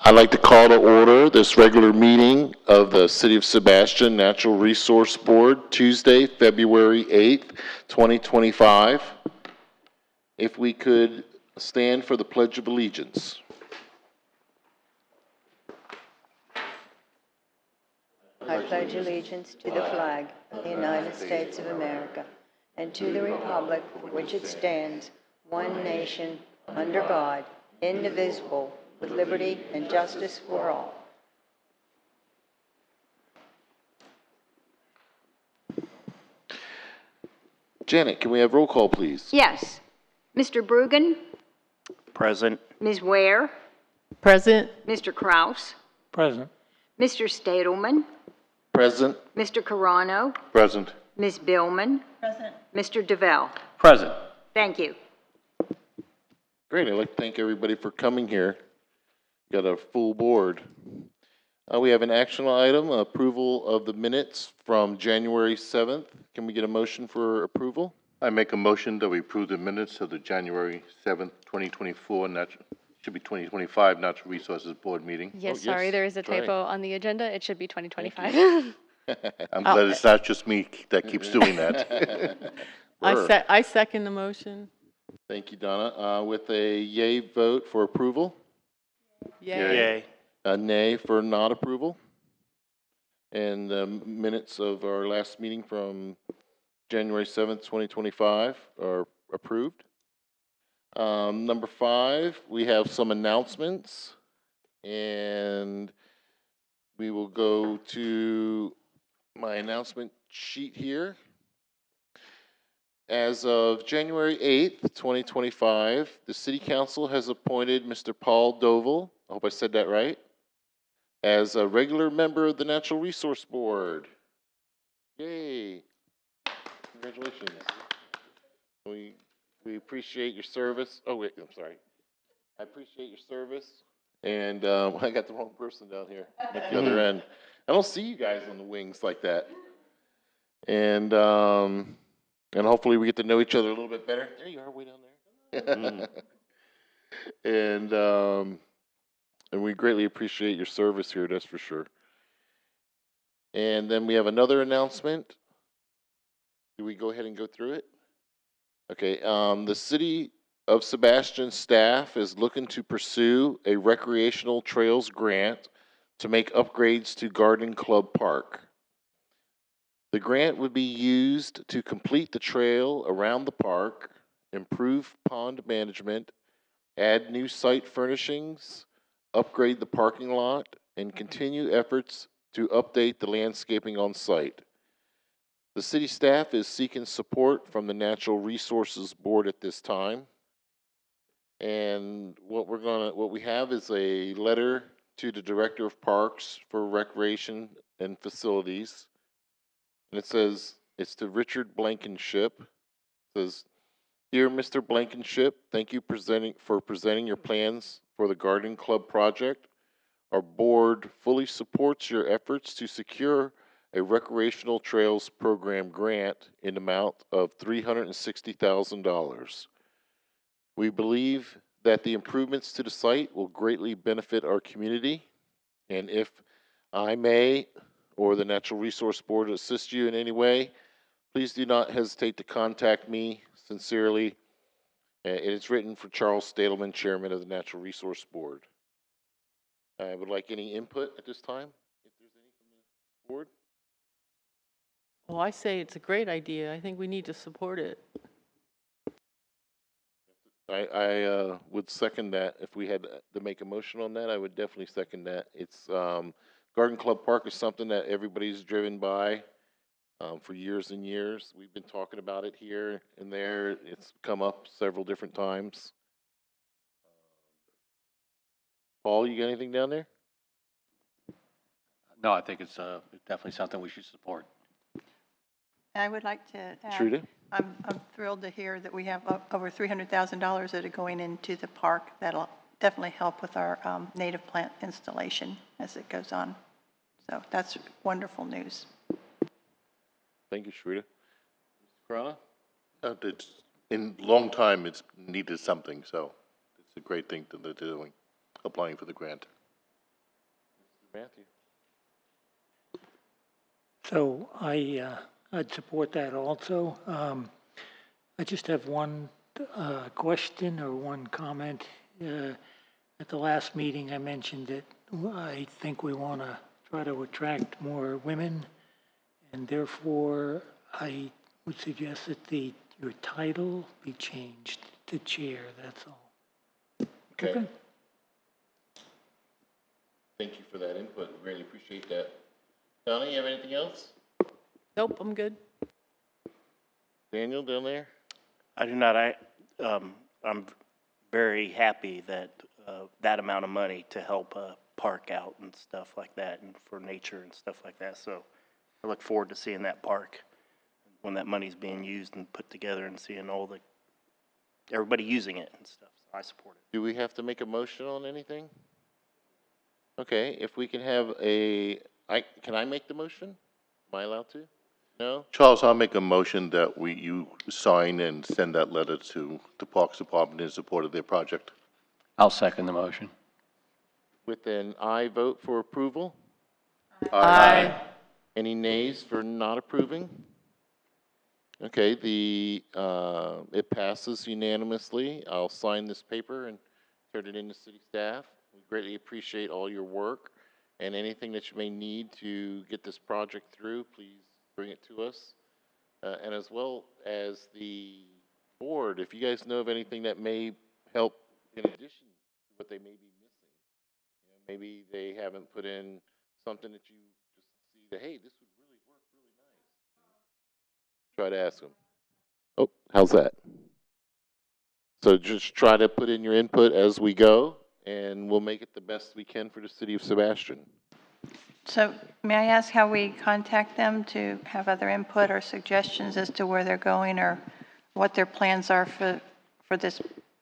I'd like to call to order this regular meeting of the City of Sebastian Natural Resource Board, Tuesday, February 8th, 2025. If we could stand for the Pledge of Allegiance. I pledge allegiance to the flag of the United States of America and to the republic for which it stands, one nation, under God, indivisible, with liberty and justice for all. Janet, can we have roll call, please? Yes. Mr. Brugan? Present. Ms. Ware? Present. Mr. Kraus? Present. Mr. Stadelman? Present. Mr. Carano? Present. Ms. Billman? Present. Mr. DeVell? Present. Thank you. Great. I'd like to thank everybody for coming here. Got a full board. We have an action item, approval of the minutes from January 7th. Can we get a motion for approval? I make a motion that we approve the minutes of the January 7th, 2024, should be 2025 Natural Resources Board meeting. Yes, yes, sorry, there is a that's right. typo on the agenda. It should be 2025. I'm glad it's not just me that keeps doing that. I second the motion. Thank you, Donna. With a yay vote for approval, Yay. a nay for not approval, and the minutes of our last meeting from January 7th, 2025 are approved. Number 5, we have some announcements, and we will go to my announcement sheet here. As of January 8th, 2025, the City Council has appointed Mr. Paul Doval, I hope I said that right, as a regular member of the Natural Resource Board. Yay. Congratulations. We appreciate your service. Oh, wait, I'm sorry. I appreciate your service. And I got the wrong person down here at the other end. I don't see you guys on the wings like that. And hopefully we get to know each other a little bit better. There you are, way down there. And we greatly appreciate your service here, that's for sure. And then we have another announcement. Do we go ahead and go through it? Okay, the City of Sebastian staff is looking to pursue a recreational trails grant to make upgrades to Garden Club Park. The grant would be used to complete the trail around the park, improve pond management, add new site furnishings, upgrade the parking lot, and continue efforts to update the landscaping on site. The city staff is seeking support from the Natural Resources Board at this time. And what we have is a letter to the Director of Parks for Recreation and Facilities. And it says, it's to Richard Blankenship. It says, "Dear Mr. Blankenship, thank you for presenting your plans for the Garden Club project. Our board fully supports your efforts to secure a recreational trails program grant in the amount of $360,000. We believe that the improvements to the site will greatly benefit our community, and if I may, or the Natural Resource Board assist you in any way, please do not hesitate to contact me. Sincerely." It is written for Charles Stadelman, Chairman of the Natural Resource Board. I would like any input at this time, if there's any from the board. Well, I say it's a great idea. I think we need to support it. I would second that. If we had to make a motion on that, I would definitely second that. It's Garden Club Park is something that everybody's driven by for years and years. We've been talking about it here and there. It's come up several different times. Paul, you got anything down there? No, I think it's definitely something we should support. I would like to add, Trudy? I'm thrilled to hear that we have over $300,000 that are going into the park. That'll definitely help with our native plant installation as it goes on. So that's wonderful news. Thank you, Shrita. Mr. Corona? It's in a long time it's needed something, so it's a great thing that they're doing, applying for the grant. Matthew. So I'd support that also. I just have one question or one comment. At the last meeting, I mentioned that I think we want to try to attract more women, and therefore I would suggest that your title be changed to chair. That's all. Okay. Thank you for that input. Really appreciate that. Donna, you have anything else? Nope, I'm good. Daniel, down there? I do not. I'm very happy that that amount of money to help park out and stuff like that, and for nature and stuff like that. So I look forward to seeing that park when that money's being used and put together, and seeing everybody using it and stuff. So I support it. Do we have to make a motion on anything? Okay, if we can have can I make the motion? Am I allowed to? No? Charles, I'll make a motion that you sign and send that letter to the Parks Department in support of their project. I'll second the motion. With an aye vote for approval? Aye. Any nays for not approving? Okay, it passes unanimously. I'll sign this paper and turn it in to city staff. We greatly appreciate all your work, and anything that you may need to get this project through, please bring it to us. And as well as the board, if you guys know of anything that may help in addition to what they may be missing, maybe they haven't put in something that you just see that, hey, this would really work really nice. Try to ask them. Oh, how's that? So just try to put in your input as we go, and we'll make it the best we can for the city of Sebastian. So may I ask how we contact them to have other input or suggestions as to where they're going or what their plans are for this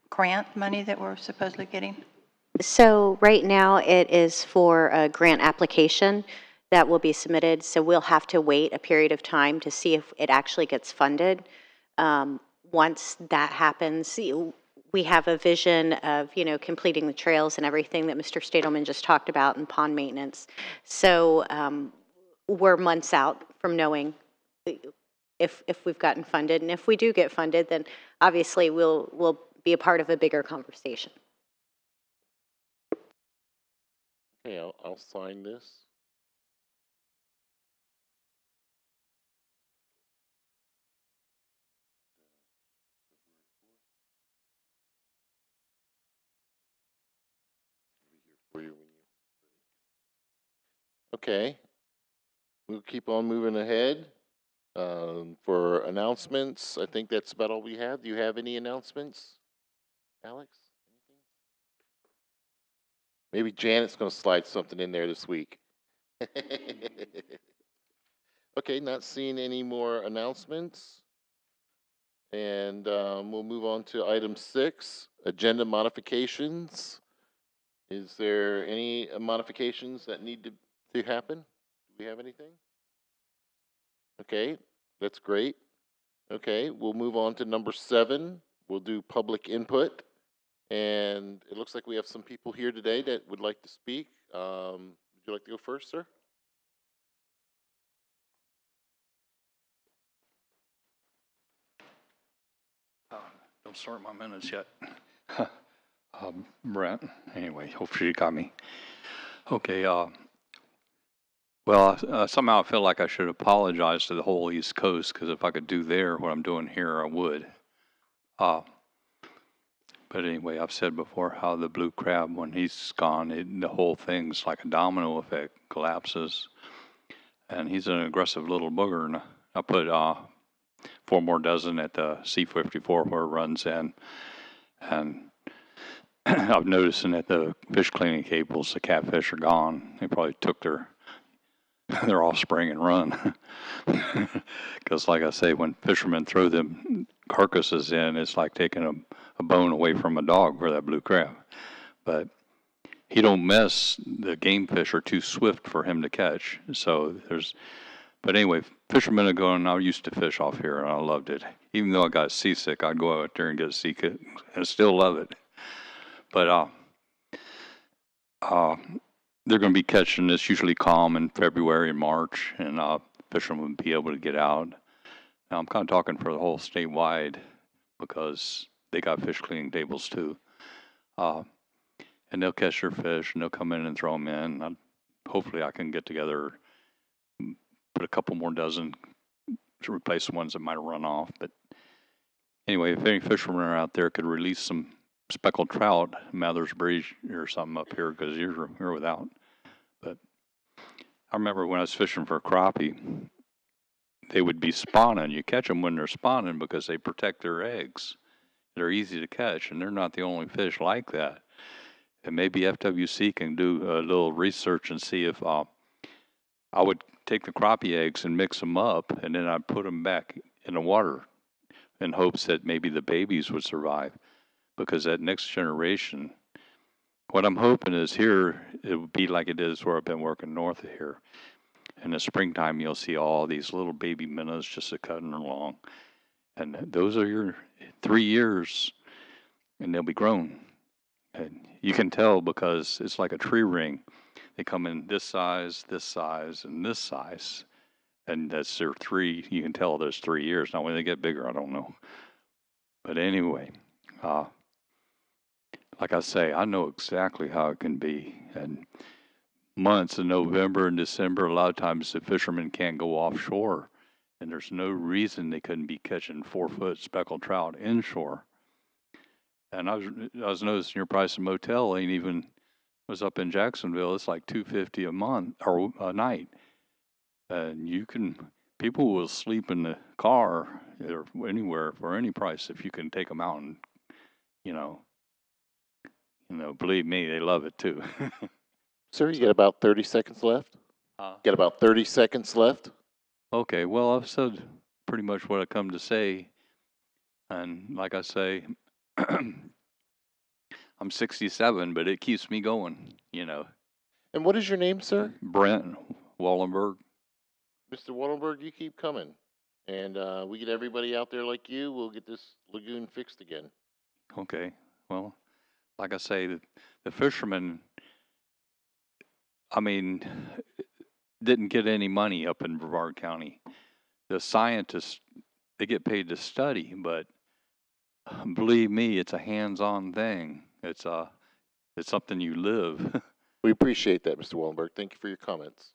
grant money that we're supposedly getting? So right now it is for a grant application that will be submitted. So we'll have to wait a period of time to see if it actually gets funded. Once that happens, we have a vision of, completing the trails and everything that Mr. Stadelman just talked about, and pond maintenance. So we're months out from knowing if we've gotten funded. And if we do get funded, then obviously we'll be a part of a bigger conversation. Okay, I'll sign this. Okay, we'll keep on moving ahead. For announcements, I think that's about all we have. Do you have any announcements, Alex? Anything? Maybe Janet's going to slide something in there this week. Okay, not seeing any more announcements. And we'll move on to item 6, agenda modifications. Is there any modifications that need to happen? Do we have anything? Okay, that's great. Okay, we'll move on to number 7. We'll do public input. And it looks like we have some people here today that would like to speak. Would you like to go first, sir? Don't start my minutes yet. Brent, anyway, hopefully you got me. Okay, somehow I feel like I should apologize to the whole East Coast, because if I could do there what I'm doing here, I would. But anyway, I've said before how the blue crab, when he's gone, the whole thing's like a domino effect, collapses. And he's an aggressive little booger, and I put 4 more dozen at the C-54 where it runs in. And I've noticed that the fish cleaning cables, the catfish are gone. They probably took their offspring and run. Because like I say, when fishermen throw them carcasses in, it's like taking a bone away from a dog for that blue crab. But he don't mess. The game fish are too swift for him to catch. But anyway, fishermen are going, I used to fish off here, and I loved it. Even though I got seasick, I'd go out there and get seasick, and still love it. But they're going to be catching this usually calm in February and March, and fishermen will be able to get out. Now, I'm kind of talking for the whole statewide because they got fish cleaning tables too. And they'll catch their fish, and they'll come in and throw them in. Hopefully, I can get together, put a couple more dozen to replace the ones that might have run off. But anyway, if any fishermen are out there, could release some speckled trout, Mather's Bridge or something up here because you're without. But I remember when I was fishing for crappie, they would be spawning. You catch them when they're spawning because they protect their eggs. They're easy to catch, and they're not the only fish like that. And maybe FWC can do a little research and see if I would take the crappie eggs and mix them up, and then I'd put them back in the water in hopes that maybe the babies would survive. Because that next generation, what I'm hoping is here, it would be like it is where I've been working north of here. In the springtime, you'll see all these little baby minnows just cutting along. And those are your 3 years, and they'll be grown. And you can tell because it's like a tree ring. They come in this size, and this size. And that's their three. You can tell there's 3 years. Now, when they get bigger, I don't know. But anyway, like I say, I know exactly how it can be. And months in November and December, a lot of times the fishermen can't go offshore. And there's no reason they couldn't be catching 4-foot speckled trout inshore. And I was noticing your price of motel ain't even was up in Jacksonville. It's like $250 a month or a night, and people will sleep in the car or anywhere for any price if you can take them out and you know believe me, they love it too. Sir, you got about 30 seconds left. Got about 30 seconds left. Okay, well I've said pretty much what I come to say, and like I say. I'm 67, but it keeps me going, And what is your name, sir? Brent Wallenberg. Mr. Wallenberg, you keep coming. And we get everybody out there like you, we'll get this lagoon fixed again. Okay, well, like I say, the fishermen, didn't get any money up in Brevard County. The scientists, they get paid to study, but believe me, it's a hands-on thing. It's something you live. We appreciate that, Mr. Wallenberg. Thank you for your comments.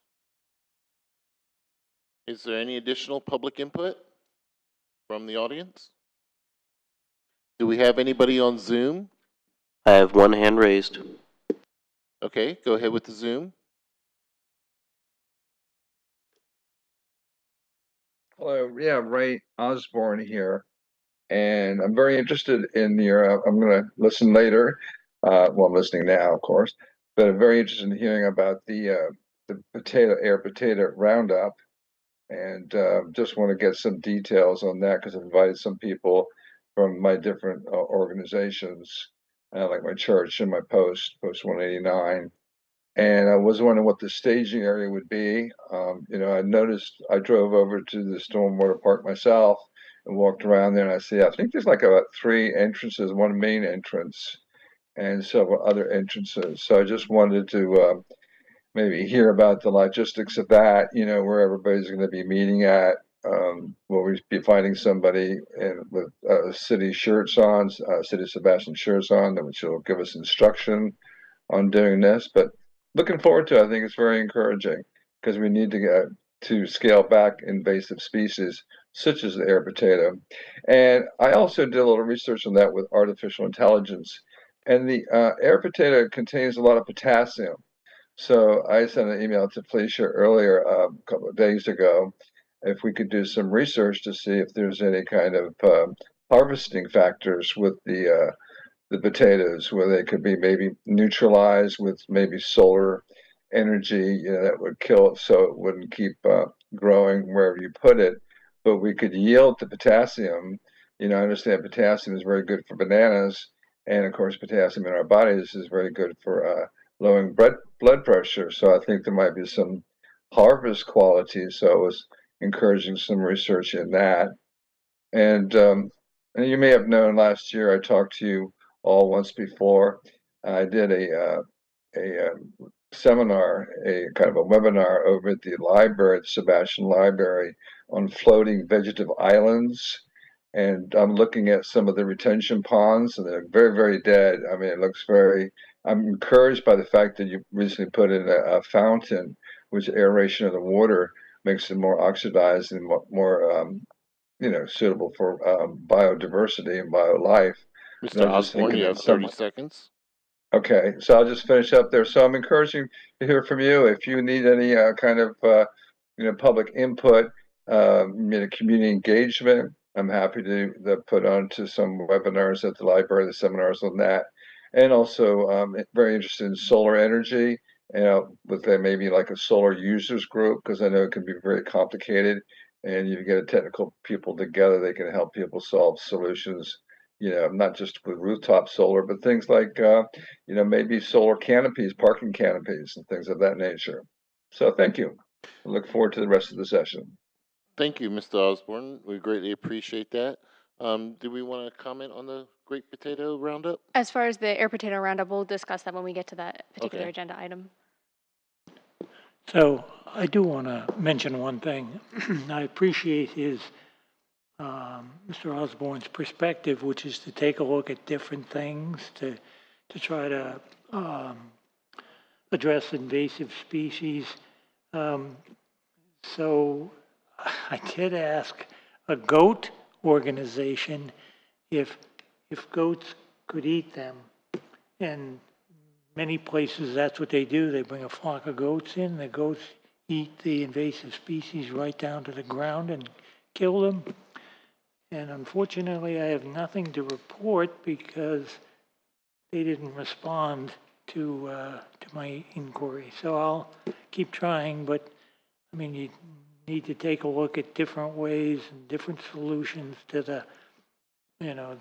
Is there any additional public input from the audience? Do we have anybody on Zoom? I have one hand raised. Okay, go ahead with the Zoom. Hello, yeah, Ray Osborne here, and I'm very interested in your. I'm going to listen later. Well, I'm listening now, of course, but I'm very interested in hearing about the air potato roundup, and just want to get some details on that because I've invited some people from my different organizations, like my church and my Post 189. And I was wondering what the staging area would be. I noticed I drove over to the stormwater park myself and walked around there, and I think there's like about 3 entrances, one main entrance and several other entrances. So I just wanted to maybe hear about the logistics of that, where everybody's going to be meeting at. Will we be finding somebody with city shirts on, city Sebastian shirts on, which will give us instruction on doing this, but looking forward to it. I think it's very encouraging because we need to get to scale back invasive species such as the air potato. And I also did a little research on that with artificial intelligence. And the air potato contains a lot of potassium. So I sent an email to Felicia earlier, a couple of days ago, if we could do some research to see if there's any kind of harvesting factors with the potatoes, where they could be maybe neutralized with maybe solar energy, that would kill it so it wouldn't keep growing wherever you put it. But we could yield the potassium. I understand potassium is very good for bananas, and of course, potassium in our bodies is very good for lowering blood pressure. So I think there might be some harvest qualities. So I was encouraging some research in that. And you may have known last year I talked to you all once before. I did a seminar, a kind of a webinar over at the library, the Sebastian Library, on floating vegetative islands. And I'm looking at some of the retention ponds, and they're very, very dead. I mean, it looks very. I'm encouraged by the fact that you recently put in a fountain, which aeration of the water makes it more oxidized and more suitable for biodiversity and biolife. And Mr. I was just Osborne, thinking you that have 30 some. seconds. Okay, so I'll just finish up there. So I'm encouraging to hear from you if you need any kind of public input, community engagement. I'm happy to put on to some webinars at the library, the seminars on that, and also very interested in solar energy. With maybe like a solar users group, because I know it can be very complicated, and you get a technical people together, they can help people solve solutions. Not just with rooftop solar, but things like maybe solar canopies, parking canopies, and things of that nature. So thank you. I look forward to the rest of the session. Thank you, Mr. Osborne. We greatly appreciate that. Do we want to comment on the Great Potato Roundup? As far as the air potato roundup, we'll discuss that when we get to that particular Okay. agenda item. So I do want to mention one thing. I appreciate Mr. Osborne's perspective, which is to take a look at different things to try to address invasive species. So I did ask a goat organization if goats could eat them, and many places that's what they do. They bring a flock of goats in. The goats eat the invasive species right down to the ground and kill them. And unfortunately, I have nothing to report because they didn't respond to my inquiry. So I'll keep trying, but I mean, you need to take a look at different ways and different solutions to the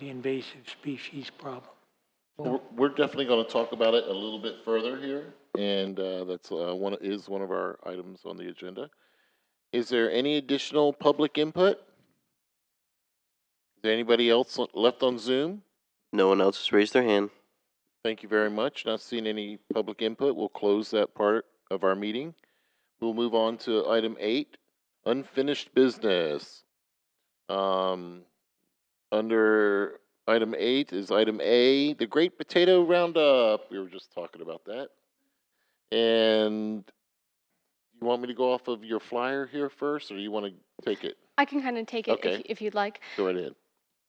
invasive species problem. Well, we're definitely going to talk about it a little bit further here, and that's one of our items on the agenda. Is there any additional public input? Is there anybody else left on Zoom? No one else has raised their hand. Thank you very much. Not seeing any public input, we'll close that part of our meeting. We'll move on to item 8, unfinished business. Under item 8 is item A, the Great Potato Roundup. We were just talking about that. And you want me to go off of your flyer here first, or you want to take it? I can kind of take it Okay. if you'd like. Go right ahead.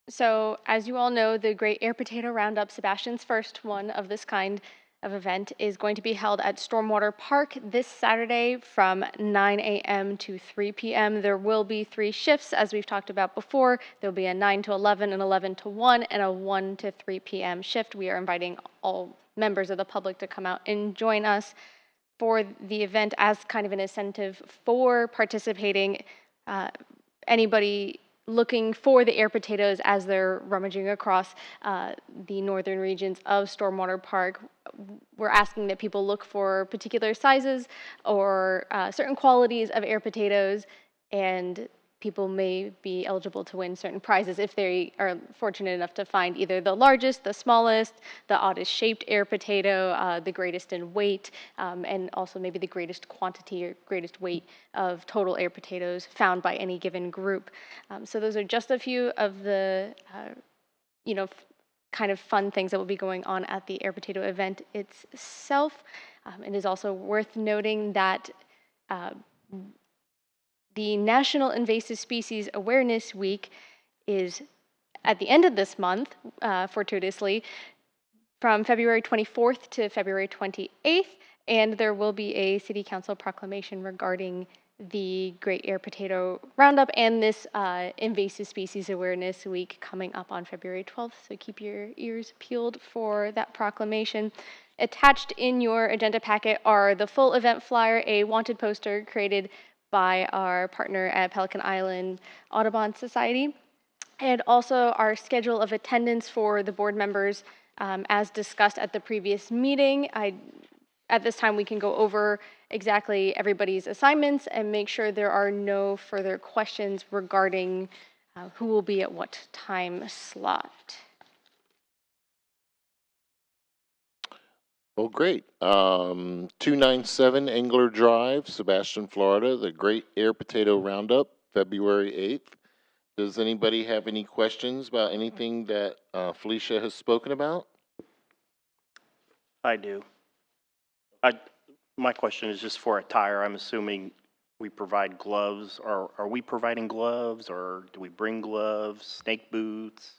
So, as you all know, the Great Air Potato Roundup, Sebastian's first one of this kind of event, is going to be held at Stormwater Park this Saturday from 9 a.m. to 3 p.m. There will be 3 shifts, as we've talked about before. There'll be a 9 to 11, an 11 to 1, and a 1 to 3 p.m. shift. We are inviting all members of the public to come out and join us for the event as kind of an incentive for participating. Anybody looking for the air potatoes as they're rummaging across the northern regions of Stormwater Park. We're asking that people look for particular sizes or certain qualities of air potatoes, and people may be eligible to win certain prizes if they are fortunate enough to find either the largest, the smallest, the oddest shaped air potato, the greatest in weight, and also maybe the greatest quantity or greatest weight of total air potatoes found by any given group. So those are just a few of the, kind of fun things that will be going on at the air potato event itself. It is also worth noting that the National Invasive Species Awareness Week is at the end of this month, fortuitously, from February 24th to February 28th, and there will be a City Council proclamation regarding the Great Air Potato Roundup and this Invasive Species Awareness Week coming up on February 12th, so keep your ears peeled for that proclamation. Attached in your agenda packet are the full event flyer, a wanted poster created by our partner at Pelican Island Audubon Society, and also our schedule of attendance for the board members as discussed at the previous meeting. At this time, we can go over exactly everybody's assignments and make sure there are no further questions regarding who will be at what time slot. Well, great. 297 Engler Drive, Sebastian, Florida, the Great Air Potato Roundup, February 8th. Does anybody have any questions about anything that Felicia has spoken about? I do. My question is just for attire. I'm assuming we provide gloves. Are we providing gloves, or do we bring gloves, snake boots?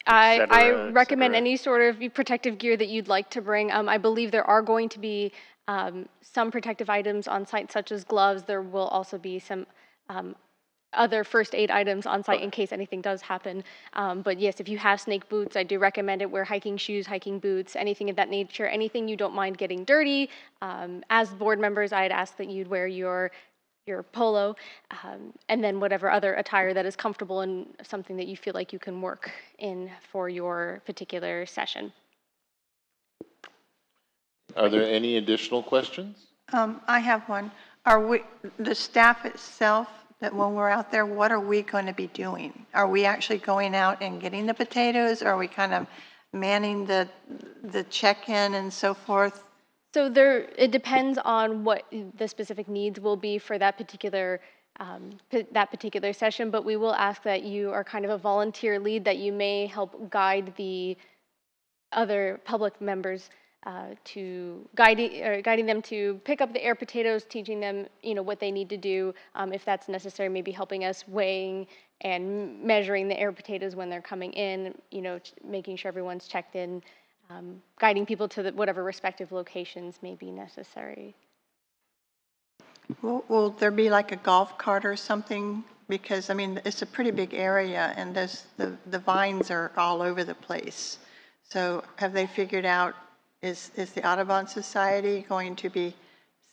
I Et recommend cetera? any sort of protective gear that you'd like to bring. I believe there are going to be some protective items on site, such as gloves. There will also be some other first aid items on site in case anything does happen. But yes, if you have snake boots, I do recommend it. Wear hiking shoes, hiking boots, anything of that nature, anything you don't mind getting dirty. As board members, I'd ask that you'd wear your polo, and then whatever other attire that is comfortable and something that you feel like you can work in for your particular session. Are there any additional questions? I have one. Are we, the staff itself, that when we're out there, what are we going to be doing? Are we actually going out and getting the potatoes? Or are we kind of manning the check-in and so forth? So it depends on what the specific needs will be for that particular session, but we will ask that you are kind of a volunteer lead, that you may help guide the other public members to guiding them to pick up the air potatoes, teaching them, what they need to do, if that's necessary, maybe helping us weighing and measuring the air potatoes when they're coming in, making sure everyone's checked in, guiding people to whatever respective locations may be necessary. Will there be like a golf cart or something? Because, I mean, it's a pretty big area, and the vines are all over the place. So have they figured out, is the Audubon Society going to be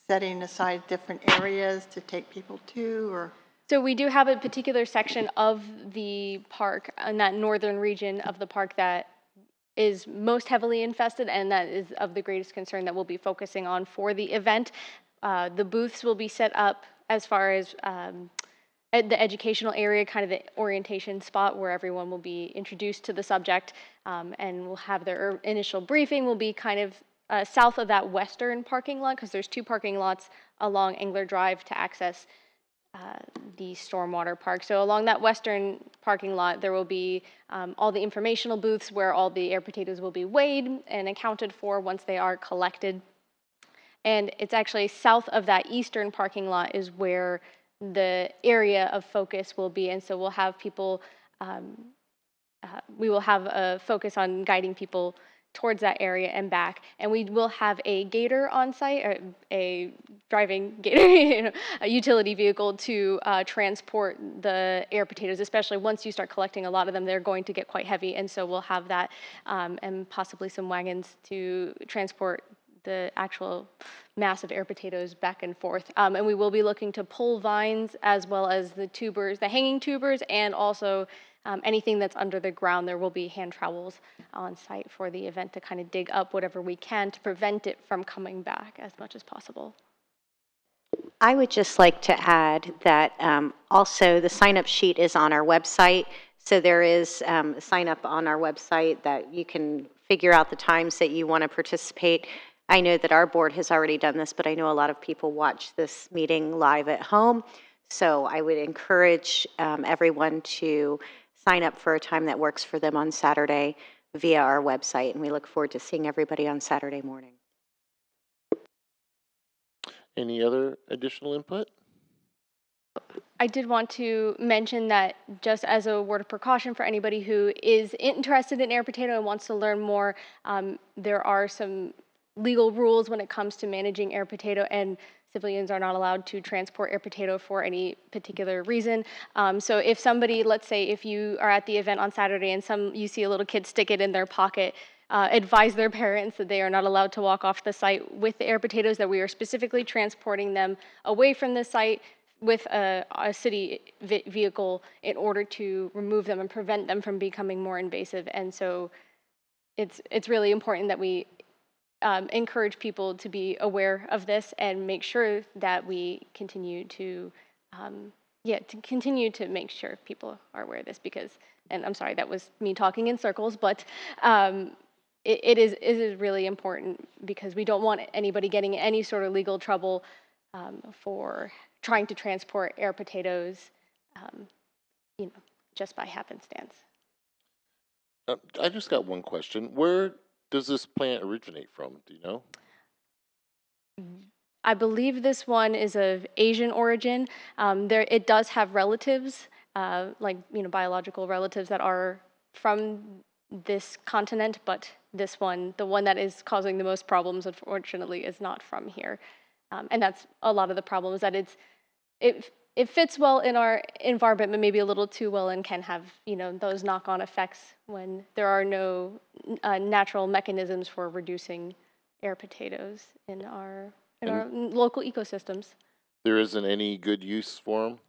setting aside different areas to take people to, or? So we do have a particular section of the park, in that northern region of the park, that is most heavily infested, and that is of the greatest concern that we'll be focusing on for the event. The booths will be set up as far as at the educational area, kind of the orientation spot where everyone will be introduced to the subject, and will have their initial briefing will be kind of south of that western parking lot, because there's two parking lots along Engler Drive to access the stormwater park. So along that western parking lot, there will be all the informational booths where all the air potatoes will be weighed and accounted for once they are collected. And it's actually south of that eastern parking lot is where the area of focus will be. And so we'll have people, we will have a focus on guiding people towards that area and back. And we will have a gator on site, or a driving gator, a utility vehicle to transport the air potatoes, especially once you start collecting a lot of them, they're going to get quite heavy. And so we'll have that, and possibly some wagons to transport the actual massive air potatoes back and forth. And we will be looking to pull vines as well as the tubers, the hanging tubers, and also anything that's under the ground. There will be hand trowels on site for the event to kind of dig up whatever we can to prevent it from coming back as much as possible. I would just like to add that also the sign-up sheet is on our website. So there is a sign-up on our website that you can figure out the times that you want to participate. I know that our board has already done this, but I know a lot of people watch this meeting live at home. So I would encourage everyone to sign up for a time that works for them on Saturday via our website. And we look forward to seeing everybody on Saturday morning. Any other additional input? I did want to mention that, just as a word of precaution for anybody who is interested in air potato and wants to learn more, there are some legal rules when it comes to managing air potato, and civilians are not allowed to transport air potato for any particular reason. So if somebody, let's say if you are at the event on Saturday and you see a little kid stick it in their pocket, advise their parents that they are not allowed to walk off the site with the air potatoes, that we are specifically transporting them away from the site with a city vehicle in order to remove them and prevent them from becoming more invasive. And so it's really important that we encourage people to be aware of this and make sure that we continue to make sure people are aware of this, because, and I'm sorry, that was me talking in circles, but it is really important because we don't want anybody getting in any sort of legal trouble for trying to transport air potatoes, you know, just by happenstance. I just got one question. Where does this plant originate from? Do you know? I believe this one is of Asian origin. It does have relatives, like biological relatives that are from this continent, but this one, the one that is causing the most problems, unfortunately, is not from here. And that's a lot of the problems that it fits well in our environment, but maybe a little too well, and can have those knock-on effects when there are no natural mechanisms for reducing air potatoes in our local ecosystems. There isn't any good use for them?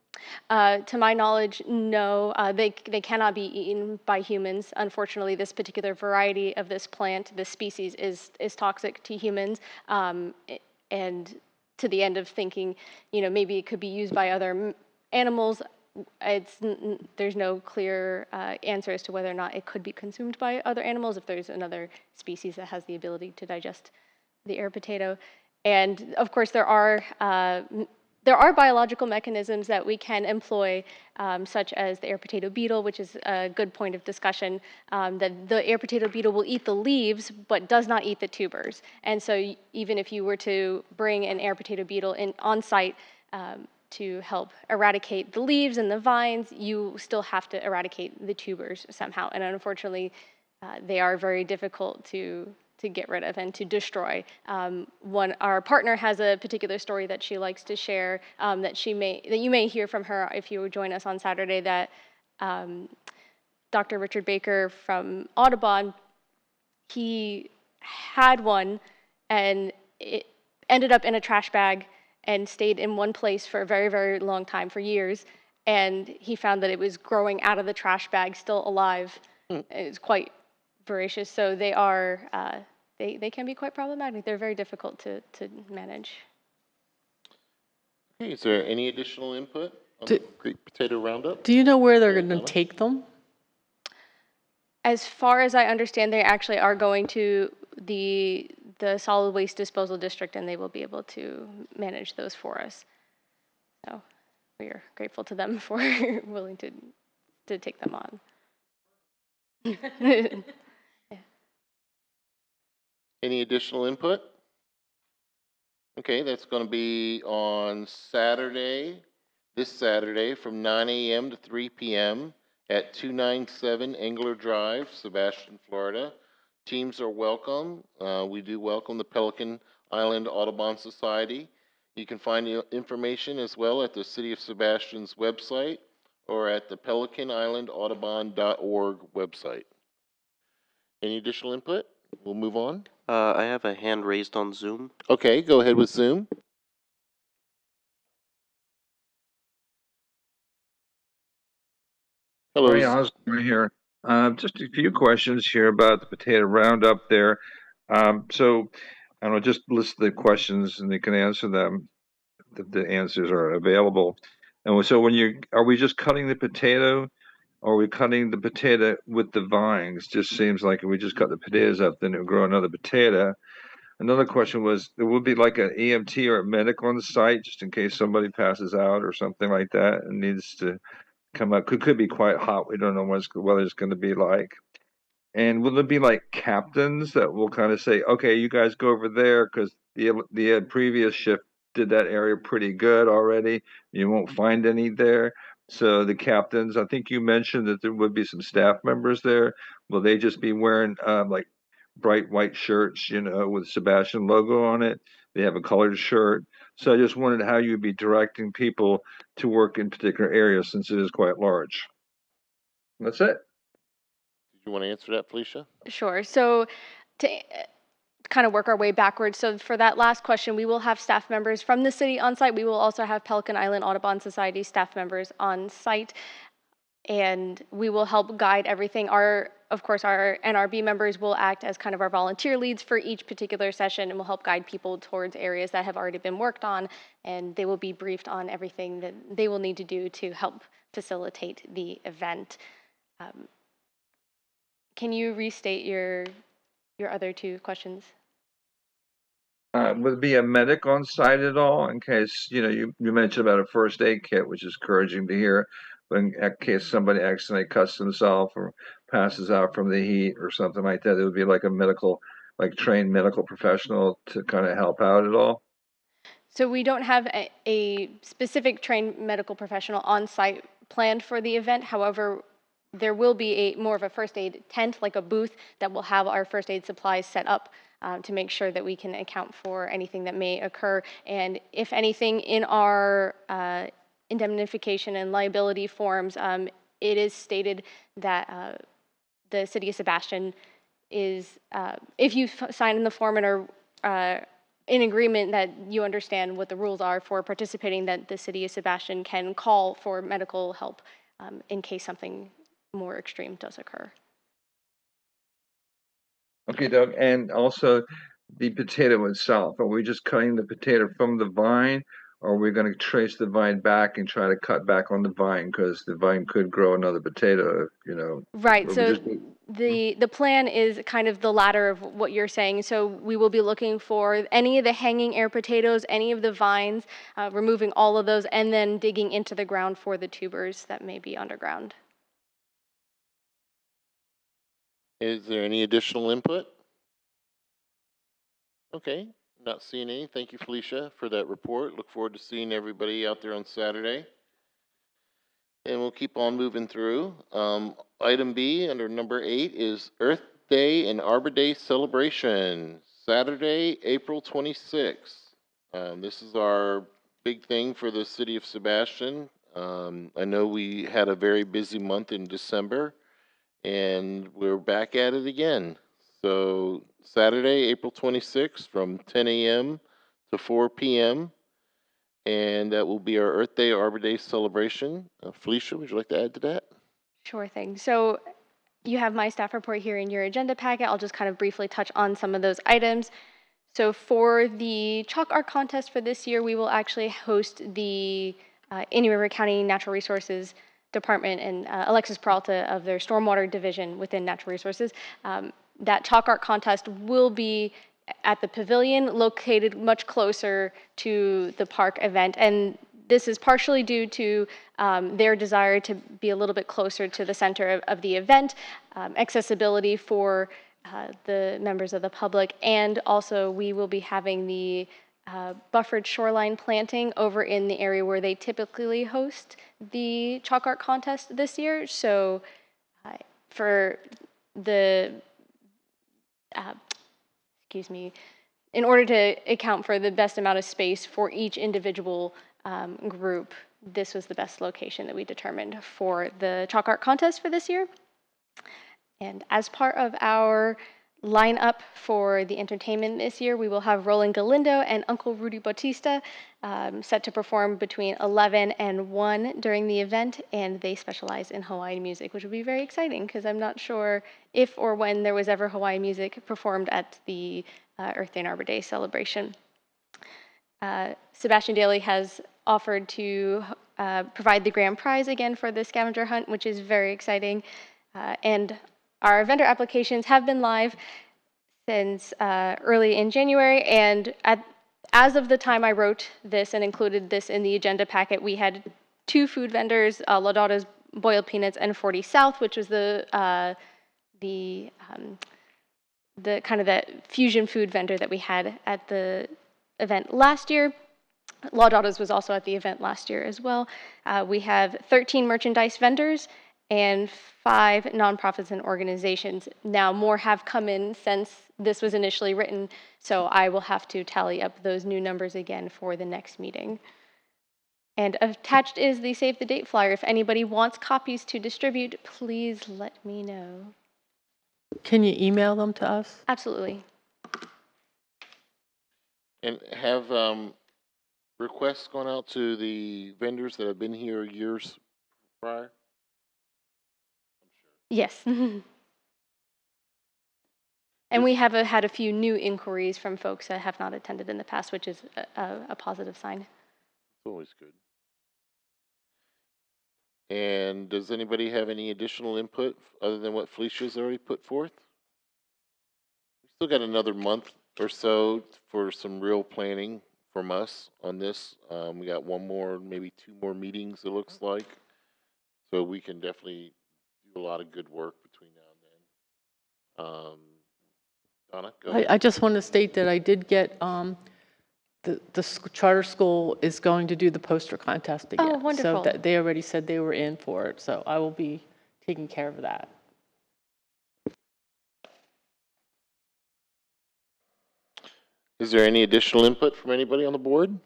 To my knowledge, no. They cannot be eaten by humans. Unfortunately, this particular variety of this plant, this species, is toxic to humans, and to the end of thinking, maybe it could be used by other animals. There's no clear answer as to whether or not it could be consumed by other animals if there's another species that has the ability to digest the air potato. And of course, there are biological mechanisms that we can employ, such as the air potato beetle, which is a good point of discussion, that the air potato beetle will eat the leaves, but does not eat the tubers. And so even if you were to bring an air potato beetle on site to help eradicate the leaves and the vines, you still have to eradicate the tubers somehow. And unfortunately, they are very difficult to get rid of and to destroy. Our partner has a particular story that she likes to share, that you may hear from her if you would join us on Saturday, that Dr. Richard Baker from Audubon, he had one and it ended up in a trash bag and stayed in one place for a very, very long time, for years. And he found that it was growing out of the trash bag, still alive. It's quite voracious. So they are, they can be quite problematic. They're very difficult to manage. Okay, is there any additional input on the Great Potato Roundup? Do you know where they're going to take them? As far as I understand, they actually are going to the solid waste disposal district, and they will be able to manage those for us. So we are grateful to them for willing to take them on. Any additional input? Okay, that's going to be on Saturday, this Saturday, from 9 a.m. to 3 p.m. at 297 Engler Drive, Sebastian, Florida. Teams are welcome. We do welcome the Pelican Island Audubon Society. You can find the information as well at the City of Sebastian's website or at the PelicanIslandAudubon.org website. Any additional input? We'll move on. I have a hand raised on Zoom. Okay, go ahead with Zoom. Hello. Ray Osborne here. Just a few questions here about the potato roundup there. So I don't know, just list the questions and they can answer them. The answers are available. And so are we just cutting the potato, or are we cutting the potato with the vines? Just seems like if we just cut the potatoes up, then it'll grow another potato. Another question was, there will be like an EMT or a medic on the site just in case somebody passes out or something like that and needs to come up. Could be quite hot. We don't know what the weather's going to be like. And will there be like captains that will kind of say, okay, you guys go over there because the previous shift did that area pretty good already. You won't find any there. So the captains, I think you mentioned that there would be some staff members there. Will they just be wearing like bright white shirts, with Sebastian logo on it? They have a colored shirt. So I just wondered how you'd be directing people to work in particular areas since it is quite large. That's it. Did you want to answer that, Felicia? Sure. So to kind of work our way backwards. So for that last question, we will have staff members from the city on site. We will also have Pelican Island Audubon Society staff members on site, and we will help guide everything. Of course, our NRB members will act as kind of our volunteer leads for each particular session and will help guide people towards areas that have already been worked on, and they will be briefed on everything that they will need to do to help facilitate the event. Can you restate your your other two questions. Would it be a medic on site at all in case, you mentioned about a first aid kit, which is encouraging to hear, but in case somebody accidentally cuts themselves or passes out from the heat or something like that, it would be like a trained medical professional to kind of help out at all? So we don't have a specific trained medical professional on site planned for the event. However, there will be more of a first aid tent, like a booth, that will have our first aid supplies set up to make sure that we can account for anything that may occur. And if anything, in our indemnification and liability forms, it is stated that the city of Sebastian is, if you sign in the form and are in agreement that you understand what the rules are for participating, that the city of Sebastian can call for medical help in case something more extreme does occur. Okay, Doug, and also the potato itself, are we just cutting the potato from the vine? Or are we gonna trace the vine back and try to cut back on the vine? Because the vine could grow another potato, Right. or we So just. the plan is kind of the latter of what you're saying. So we will be looking for any of the hanging air potatoes, any of the vines, removing all of those, and then digging into the ground for the tubers that may be underground. Is there any additional input? Okay, not seeing any. Thank you, Felicia, for that report. Look forward to seeing everybody out there on Saturday. And we'll keep on moving through. Item B under number 8 is Earth Day and Arbor Day celebration, Saturday, April 26th. This is our big thing for the city of Sebastian. I know we had a very busy month in December, and we're back at it again. So Saturday, April 26th from 10 a.m. to 4 p.m. And that will be our Earth Day, Arbor Day celebration. Felicia, would you like to add to that? Sure thing. So you have my staff report here in your agenda packet. I'll just kind of briefly touch on some of those items. So for the chalk art contest for this year, we will actually host the Indian River County Natural Resources Department and Alexis Peralta of their Stormwater Division within Natural Resources. That chalk art contest will be at the pavilion, located much closer to the park event. And this is partially due to their desire to be a little bit closer to the center of the event, accessibility for the members of the public, and also we will be having the buffered shoreline planting over in the area where they typically host the chalk art contest this year. So for the, excuse me, in order to account for the best amount of space for each individual group, this was the best location that we determined for the chalk art contest for this year. And as part of our lineup for the entertainment this year, we will have Roland Galindo and Uncle Rudy Bautista set to perform between 11 and 1 during the event, and they specialize in Hawaiian music, which will be very exciting because I'm not sure if or when there was ever Hawaiian music performed at the Earth Day and Arbor Day celebration. Sebastian Daly has offered to provide the grand prize again for the scavenger hunt, which is very exciting. And our vendor applications have been live since early in January, and as of the time I wrote this and included this in the agenda packet, we had 2 food vendors, Laudado's Boiled Peanuts and 40 South, which was the kind of that fusion food vendor that we had at the event last year. Laudado's was also at the event last year as well. We have 13 merchandise vendors and 5 nonprofits and organizations. Now, more have come in since this was initially written, so I will have to tally up those new numbers again for the next meeting. And attached is the save the date flyer. If anybody wants copies to distribute, please let me know. Can you email them to us? Absolutely. And have requests gone out to the vendors that have been here years prior? Yes. And we have had a few new inquiries from folks that have not attended in the past, which is a positive sign. It's always good. And does anybody have any additional input other than what Felicia's already put forth? still got another month or so for some real planning from us on this. We got one more, maybe two more meetings, it looks like. So we can definitely do a lot of good work between now and then. Donna, go ahead. I just want to state that I did get, charter school is going to do the poster contest again. Oh, wonderful. So that they already said they were in for it, so I will be taking care of that. Is there any additional input from anybody on the board?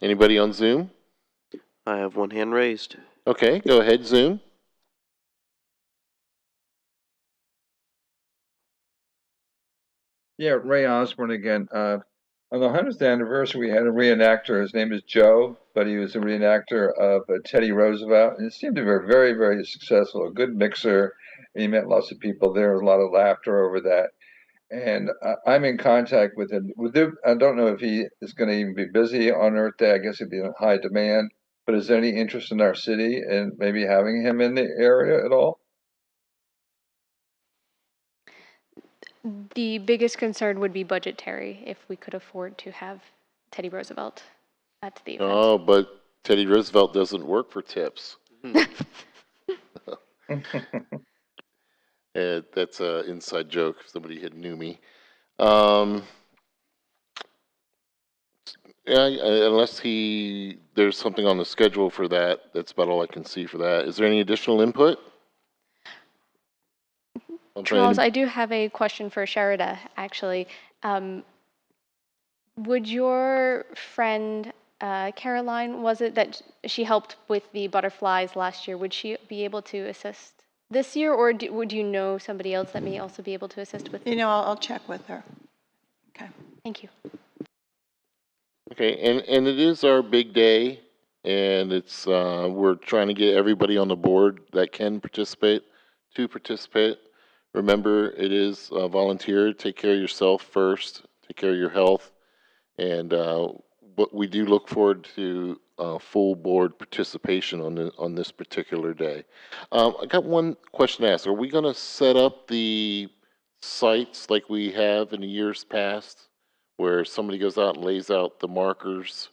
Anybody on Zoom? I have one hand raised. Okay, go ahead, Zoom. Yeah, Ray Osborne again. On the 100th anniversary, we had a reenactor. His name is Joe, but he was a reenactor of Teddy Roosevelt, and it seemed to be very, very successful. A good mixer. And he met lots of people. There was a lot of laughter over that. And I'm in contact with him. I don't know if he is going to even be busy on Earth Day. I guess he'd be in high demand. But is there any interest in our city and maybe having him in the area at all? The biggest concern would be budgetary, if we could afford to have Teddy Roosevelt at the event. Oh, but Teddy Roosevelt doesn't work for tips. That's an inside joke. If somebody had knew me. Yeah, unless there's something on the schedule for that. That's about all I can see for that. Is there any additional input? Charles, I do have a question for Sherida, actually. Would your friend Caroline, was it that she helped with the butterflies last year, would she be able to assist this year, or would you know somebody else that may also be able to assist with? I'll check with her. Okay. Thank you. Okay, and it is our big day, and it's we're trying to get everybody on the board that can participate to participate. Remember, it is volunteer. Take care of yourself first. Take care of your health, and but we do look forward to full board participation on this particular day. I got one question to ask. Are we going to set up the sites like we have in the years past, where somebody goes out and lays out the markers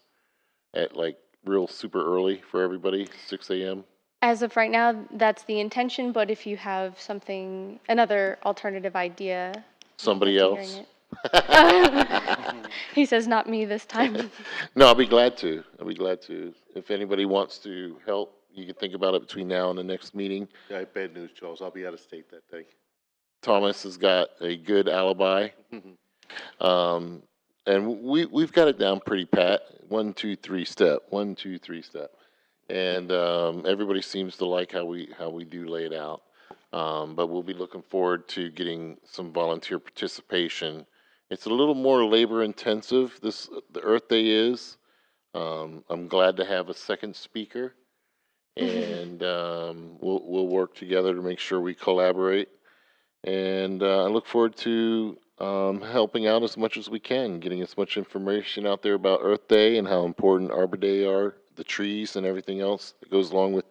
at like real super early for everybody, 6 a.m.? As of right now, that's the intention, but if you have another alternative idea. Somebody else? He says, not me this time. No, I'll be glad to. I'll be glad to. If anybody wants to help, you can think about it between now and the next meeting. Yeah, I have bad news, Charles. I'll be out of state that day. Thomas has got a good alibi. And we've got it down pretty pat. 1, 2, 3 step. 1, 2, 3 step. And everybody seems to like how we do lay it out. But we'll be looking forward to getting some volunteer participation. It's a little more labor intensive. The Earth Day is. I'm glad to have a second speaker, and we'll work together to make sure we collaborate. And I look forward to helping out as much as we can, getting as much information out there about Earth Day and how important Arbor Day are, the trees and everything else that goes along with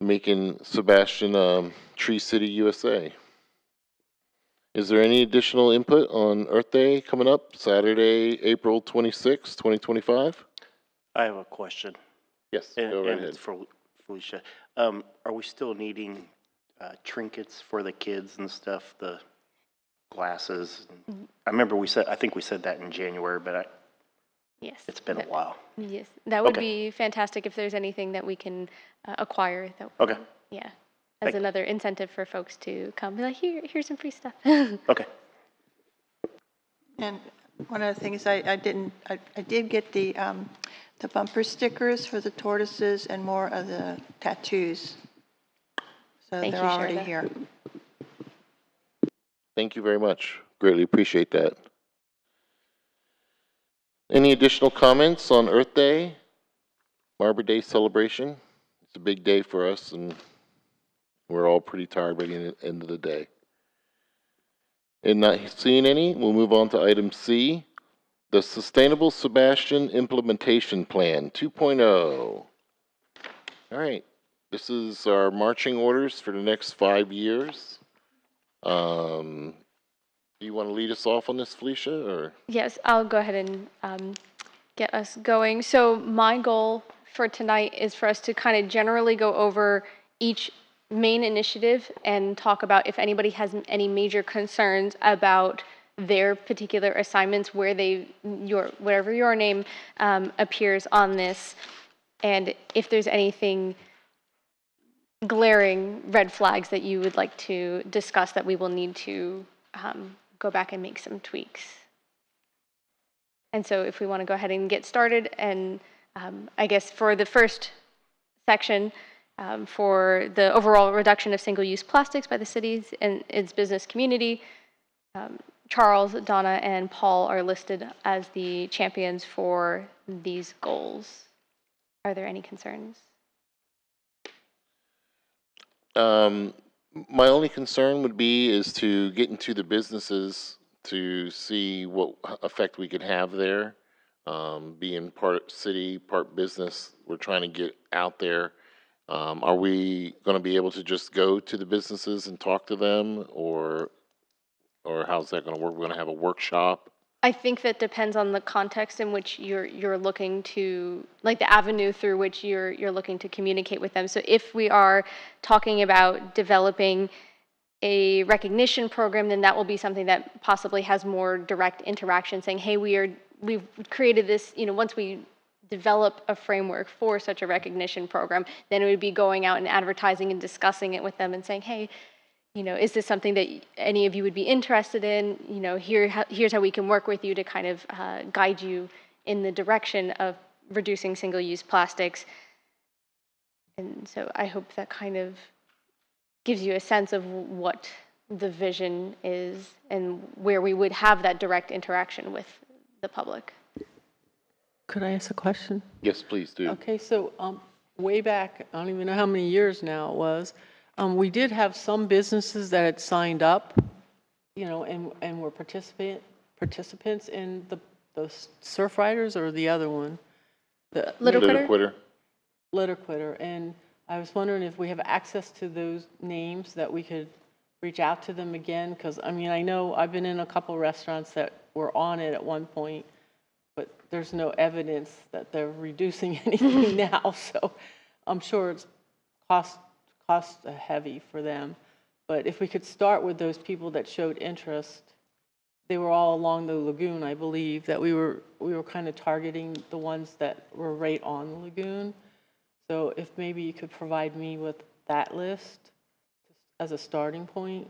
making Sebastian Tree City, USA. Is there any additional input on Earth Day coming up Saturday, April 26, 2025? I have a question. Yes, And, go right and ahead. it's for Felicia. Are we still needing trinkets for the kids and stuff, the glasses? I remember I think we said that in January, but Yes. it's been a while. Yes, that would Okay. be fantastic if there's anything that we can acquire. Okay. Yeah, as another incentive for folks to come. Be like, here's some free stuff. Okay. And one of the things I did get the bumper stickers for the tortoises and more of the tattoos. So Thank they're you, already Sherida. here. Thank you very much. Greatly appreciate that. Any additional comments on Earth Day, Arbor Day celebration? It's a big day for us, and we're all pretty tired by the end of the day. And not seeing any, we'll move on to item C, the Sustainable Sebastian Implementation Plan 2.0. All right, this is our marching orders for the next 5 years. Do you want to lead us off on this, Felicia, or? Yes, I'll go ahead and get us going. So my goal for tonight is for us to kind of generally go over each main initiative and talk about if anybody has any major concerns about their particular assignments, where wherever your name appears on this, and if there's anything glaring red flags that you would like to discuss that we will need to go back and make some tweaks. And so if we want to go ahead and get started, and I guess for the first section, for the overall reduction of single-use plastics by the cities and its business community, Charles, Donna, and Paul are listed as the champions for these goals. Are there any concerns? My only concern would be is to get into the businesses to see what effect we could have there. Being part city, part business, we're trying to get out there. Are we going to be able to just go to the businesses and talk to them, or how's that going to work? We're going to have a workshop. I think that depends on the context in which you're looking to, like the avenue through which you're looking to communicate with them. So if we are talking about developing a recognition program, then that will be something that possibly has more direct interaction, saying, hey, we've created this, once we develop a framework for such a recognition program, then it would be going out and advertising and discussing it with them and saying, hey, is this something that any of you would be interested in? Here's how we can work with you to kind of guide you in the direction of reducing single-use plastics. And so I hope that kind of gives you a sense of what the vision is and where we would have that direct interaction with the public. Could I ask a question? Yes, please do. Okay, so way back, I don't even know how many years now it was, we did have some businesses that had signed up, and were participants in the surf riders, or the other one, the Litter Litter quitter. litter quitter. And I was wondering if we have access to those names that we could reach out to them again, because I know I've been in a couple restaurants that were on it at one point, but there's no evidence that they're reducing anything now. So I'm sure it's cost heavy for them. But if we could start with those people that showed interest, they were all along the lagoon, I believe, that we were kind of targeting the ones that were right on the lagoon. So if maybe you could provide me with that list as a starting point,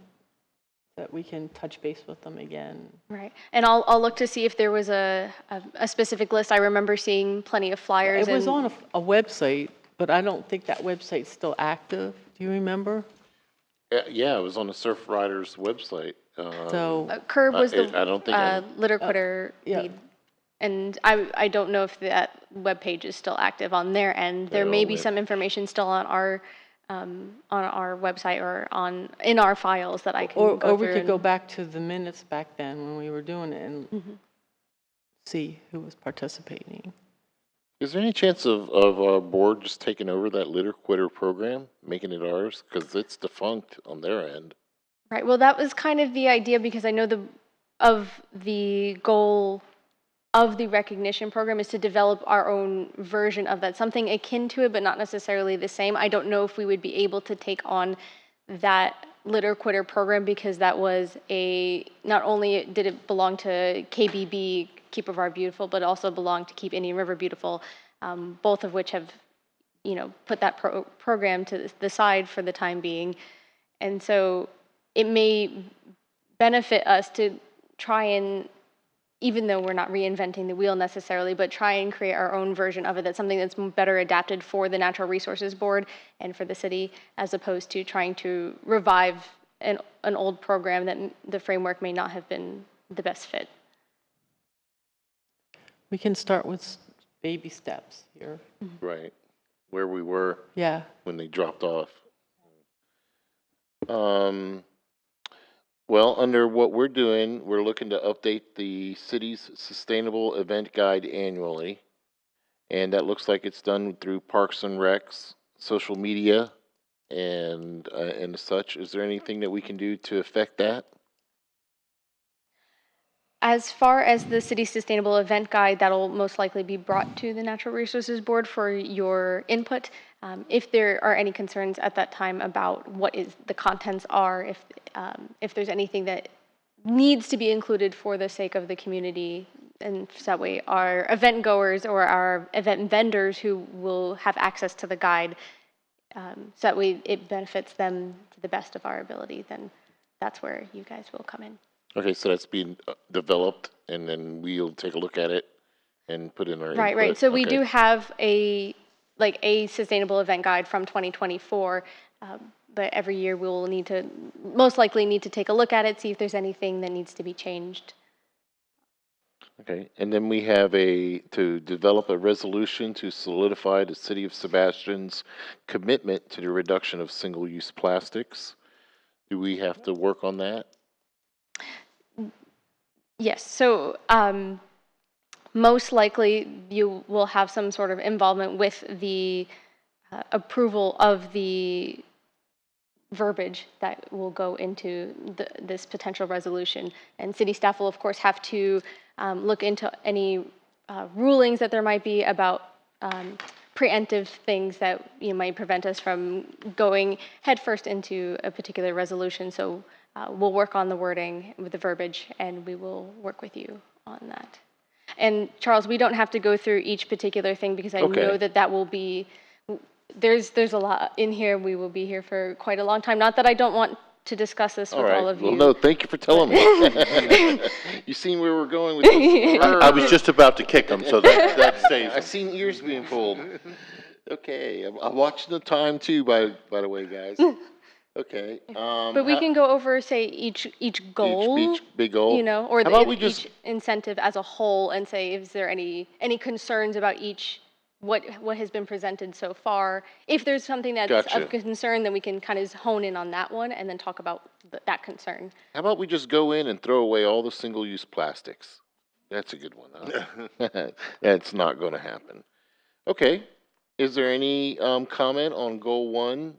that we can touch base with them again. Right, and I'll look to see if there was a specific list. I remember seeing plenty of flyers. It was on a website, but I don't think that website's still active. Do you remember? Yeah, it was on the Surf Riders website. Curb was the I don't think litter quitter yeah. lead. And I don't know if that webpage is still active on their end. There may be some information still on our website or in our files that I can go through. Or we could go back to the minutes back then when we were doing it and see who was participating. Is there any chance of our board just taking over that litter quitter program, making it ours? Because it's defunct on their end. Right. Well, that was kind of the idea, because I know the goal of the recognition program is to develop our own version of that, something akin to it, but not necessarily the same. I don't know if we would be able to take on that litter quitter program, because that was not only did it belong to KBB, Keep of Our Beautiful, but also belonged to Keep Indian River Beautiful, both of which have, put that program to the side for the time being. And so it may benefit us to try and, even though we're not reinventing the wheel necessarily, but try and create our own version of it, that's something that's better adapted for the Natural Resources Board and for the city, as opposed to trying to revive an old program that the framework may not have been the best fit. We can start with baby steps here. Right. Where we were. Yeah. When they dropped off. Well, under what we're doing, we're looking to update the city's sustainable event guide annually. And that looks like it's done through Parks and Recs, social media, and such. Is there anything that we can do to affect that? As far as the city sustainable event guide, that'll most likely be brought to the Natural Resources Board for your input. If there are any concerns at that time about what the contents are, if there's anything that needs to be included for the sake of the community, and so that way our event goers or our event vendors who will have access to the guide, so that way it benefits them to the best of our ability, then that's where you guys will come in. Okay, so that's being developed, and then we'll take a look at it and put in our Right, input. right. So we Okay. do have a sustainable event guide from 2024, but every year we will most likely need to take a look at it, see if there's anything that needs to be changed. Okay, and then we have to develop a resolution to solidify the City of Sebastian's commitment to the reduction of single-use plastics. Do we have to work on that? Yes, so most likely you will have some sort of involvement with the approval of the verbiage that will go into this potential resolution. And city staff will, of course, have to look into any rulings that there might be about preemptive things that might prevent us from going headfirst into a particular resolution. So we'll work on the wording with the verbiage, and we will work with you on that. And Charles, we don't have to go through each particular thing because I know that will be, there's a lot in here. We will be here for quite a long time. Not that I don't want to discuss this with all of you. Well, no, thank you for telling me. You seen where we're going with this? I was just about to kick him, so that saves I've him. seen ears being pulled. Okay, I'm watching the time too, by the way, guys. Okay. But we can go over, say, each goal, each big goal. Or How about we just each incentive as a whole, and say, is there any concerns about each, what has been presented so far? If there's something that's of concern, then we can kind of hone in on that one and then talk about that concern. How about we just go in and throw away all the single-use plastics? That's a good one, huh? That's not going to happen. Okay. Is there any comment on goal 1?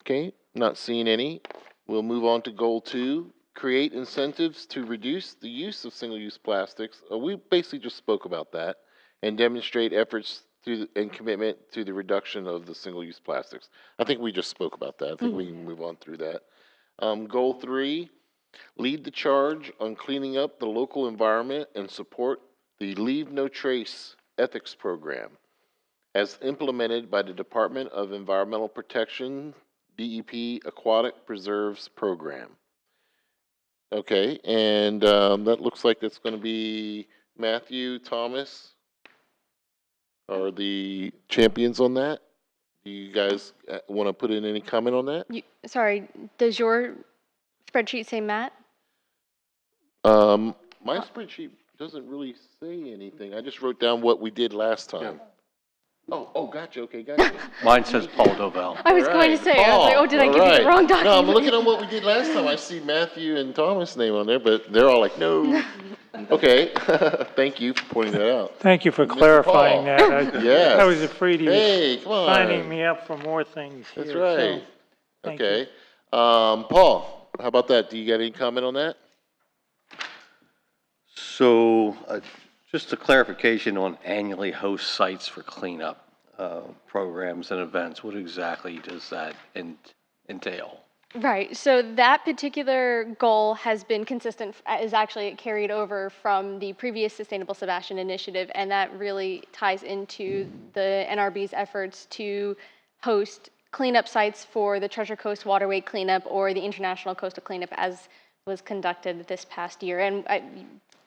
Okay, not seeing any. We'll move on to goal 2. Create incentives to reduce the use of single-use plastics. We basically just spoke about that. And demonstrate efforts and commitment to the reduction of the single-use plastics. I think we just spoke about that. I think we can move on through that. Goal 3, lead the charge on cleaning up the local environment and support the Leave No Trace ethics program as implemented by the Department of Environmental Protection, DEP Aquatic Preserves Program. Okay, and that looks like that's going to be Matthew, Thomas are the champions on that. Do you guys want to put in any comment on that? Sorry, does your spreadsheet say Matt? My spreadsheet doesn't really say anything. I just wrote down what we did last time. Yeah. Oh, gotcha. Okay, gotcha. Mine says Paul Dovell. I was going to say, I was like, oh, did I give you the wrong document? No, I'm looking at what we did last time. I see Matthew and Thomas' name on there, but they're all like, no. Okay, thank you for pointing that out. Thank you for clarifying that. Yes. I was afraid he was come on. signing me up for more things here. That's right. So, thank Okay. Paul, how about that? Do you got any comment on that? So, just a clarification on annually host sites for cleanup programs and events. What exactly does that entail? Right. So that particular goal has been consistent, is actually carried over from the previous Sustainable Sebastian initiative, and that really ties into the NRB's efforts to host cleanup sites for the Treasure Coast Waterway cleanup or the International Coastal Cleanup as was conducted this past year. And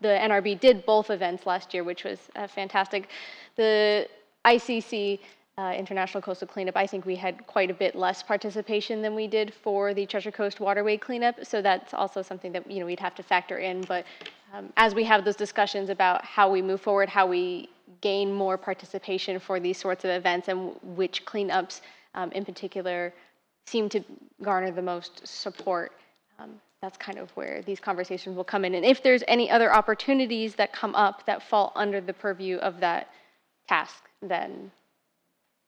the NRB did both events last year, which was fantastic. The ICC International Coastal Cleanup, I think we had quite a bit less participation than we did for the Treasure Coast Waterway cleanup, so that's also something that we'd have to factor in. But as we have those discussions about how we move forward, how we gain more participation for these sorts of events, and which cleanups in particular seem to garner the most support, that's kind of where these conversations will come in. And if there's any other opportunities that come up that fall under the purview of that task, then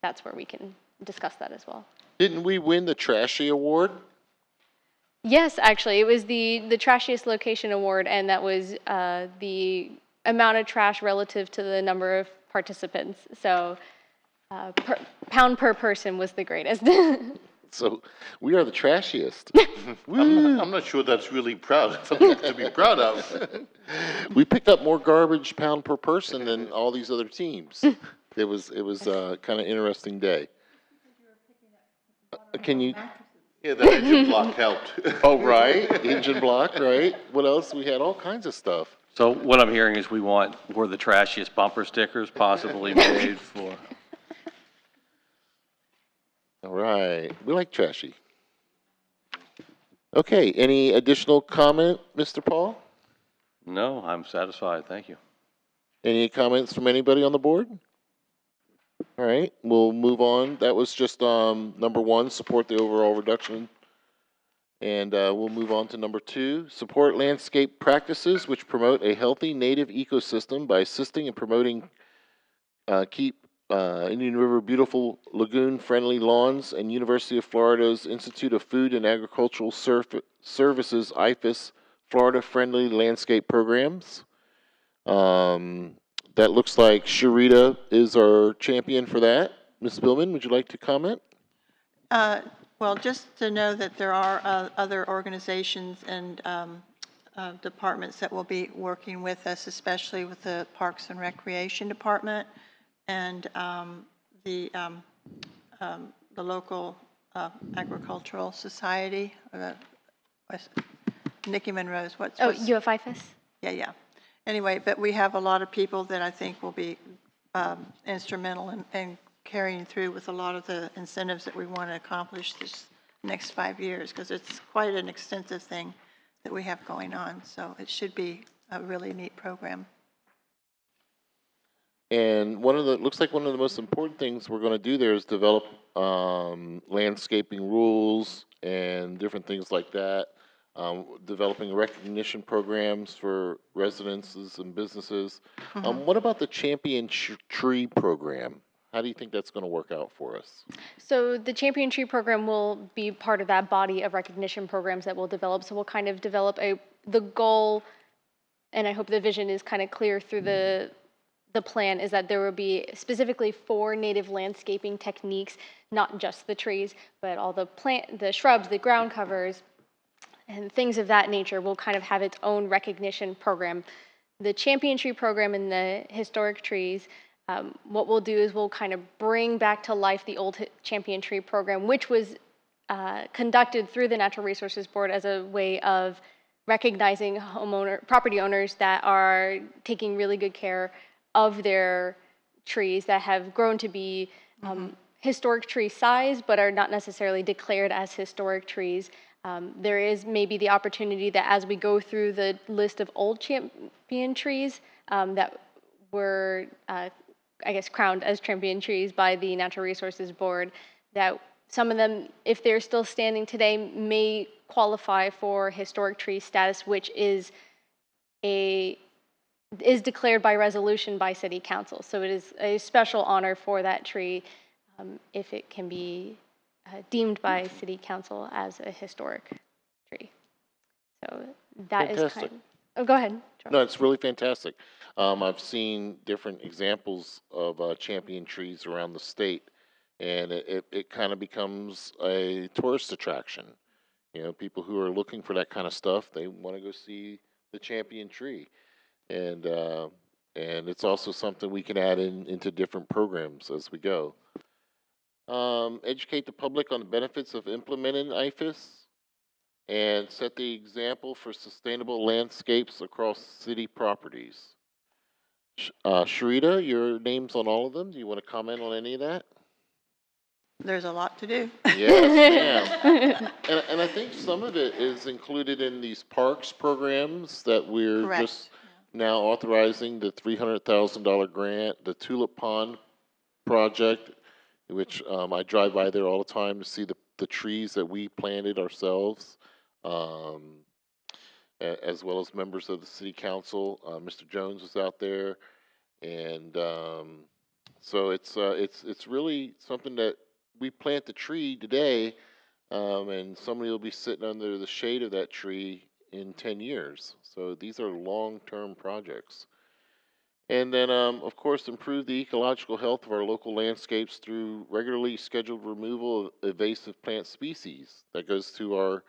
that's where we can discuss that as well. Didn't we win the Trashy Award? Yes, actually, it was the trashiest location award, and that was the amount of trash relative to the number of participants. So, pound per person was the greatest. So we are the trashiest. I'm not sure that's really proud, something to be proud of. We picked up more garbage pound per person than all these other teams. It was kind of interesting day. Can you? Yeah, the engine block helped. Oh, right, engine block, right? What else? We had all kinds of stuff. So what I'm hearing is we want more the trashiest bumper stickers possibly made for. All right, we like trashy. Okay, any additional comment, Mr. Paul? No, I'm satisfied, thank you. Any comments from anybody on the board? All right, we'll move on. That was just number one, support the overall reduction. And we'll move on to number two, support landscape practices which promote a healthy native ecosystem by assisting and promoting keep Indian River beautiful lagoon-friendly lawns and University of Florida's Institute of Food and Agricultural Services, IFAS, Florida-friendly landscape programs. That looks like Sharita is our champion for that. Ms. Billman, would you like to comment? Well, just to know that there are other organizations and departments that will be working with us, especially with the Parks and Recreation Department and the local agricultural society. Nikki Monroe's, what's? UFIFAS? Yeah. Anyway, but we have a lot of people that I think will be instrumental in carrying through with a lot of the incentives that we want to accomplish this next 5 years, because it's quite an extensive thing that we have going on. So it should be a really neat program. And looks like one of the most important things we're going to do there is develop landscaping rules and different things like that. Developing recognition programs for residences and businesses. What about the Champion Tree program? How do you think that's going to work out for us? So the Champion Tree program will be part of that body of recognition programs that we'll develop. So we'll kind of develop the goal, and I hope the vision is kind of clear through the plan, is that there will be specifically 4 native landscaping techniques, not just the trees, but all the shrubs, the ground covers, and things of that nature will kind of have its own recognition program. The Champion Tree program and the historic trees, what we'll do is we'll kind of bring back to life the old Champion Tree program, which was conducted through the Natural Resources Board as a way of recognizing property owners that are taking really good care of their trees that have grown to be historic tree size, but are not necessarily declared as historic trees. There is maybe the opportunity that as we go through the list of old champion trees that were, I guess, crowned as champion trees by the Natural Resources Board, that some of them, if they're still standing today, may qualify for historic tree status, which is declared by resolution by City Council. So it is a special honor for that tree if it can be deemed by City Council as a historic tree. So that Fantastic. is kind of, oh, go ahead. Charles. No, it's really fantastic. I've seen different examples of champion trees around the state, and it kind of becomes a tourist attraction. You know, people who are looking for that kind of stuff, they want to go see the champion tree, and it's also something we can add into different programs as we go. Educate the public on the benefits of implementing IFAS and set the example for sustainable landscapes across city properties. Sharita, your name's on all of them. Do you want to comment on any of that? There's a lot to do. Yes, ma'am. And I think some of it is included in these parks programs that we're Correct. just now authorizing, the $300,000 grant, the Tulip Pond project, which I drive by there all the time to see the trees that we planted ourselves, as well as members of the city council. Mr. Jones was out there, and so it's really something that we plant the tree today, and somebody will be sitting under the shade of that tree in 10 years. So these are long-term projects. And then, of course, improve the ecological health of our local landscapes through regularly scheduled removal of invasive plant species. That goes to our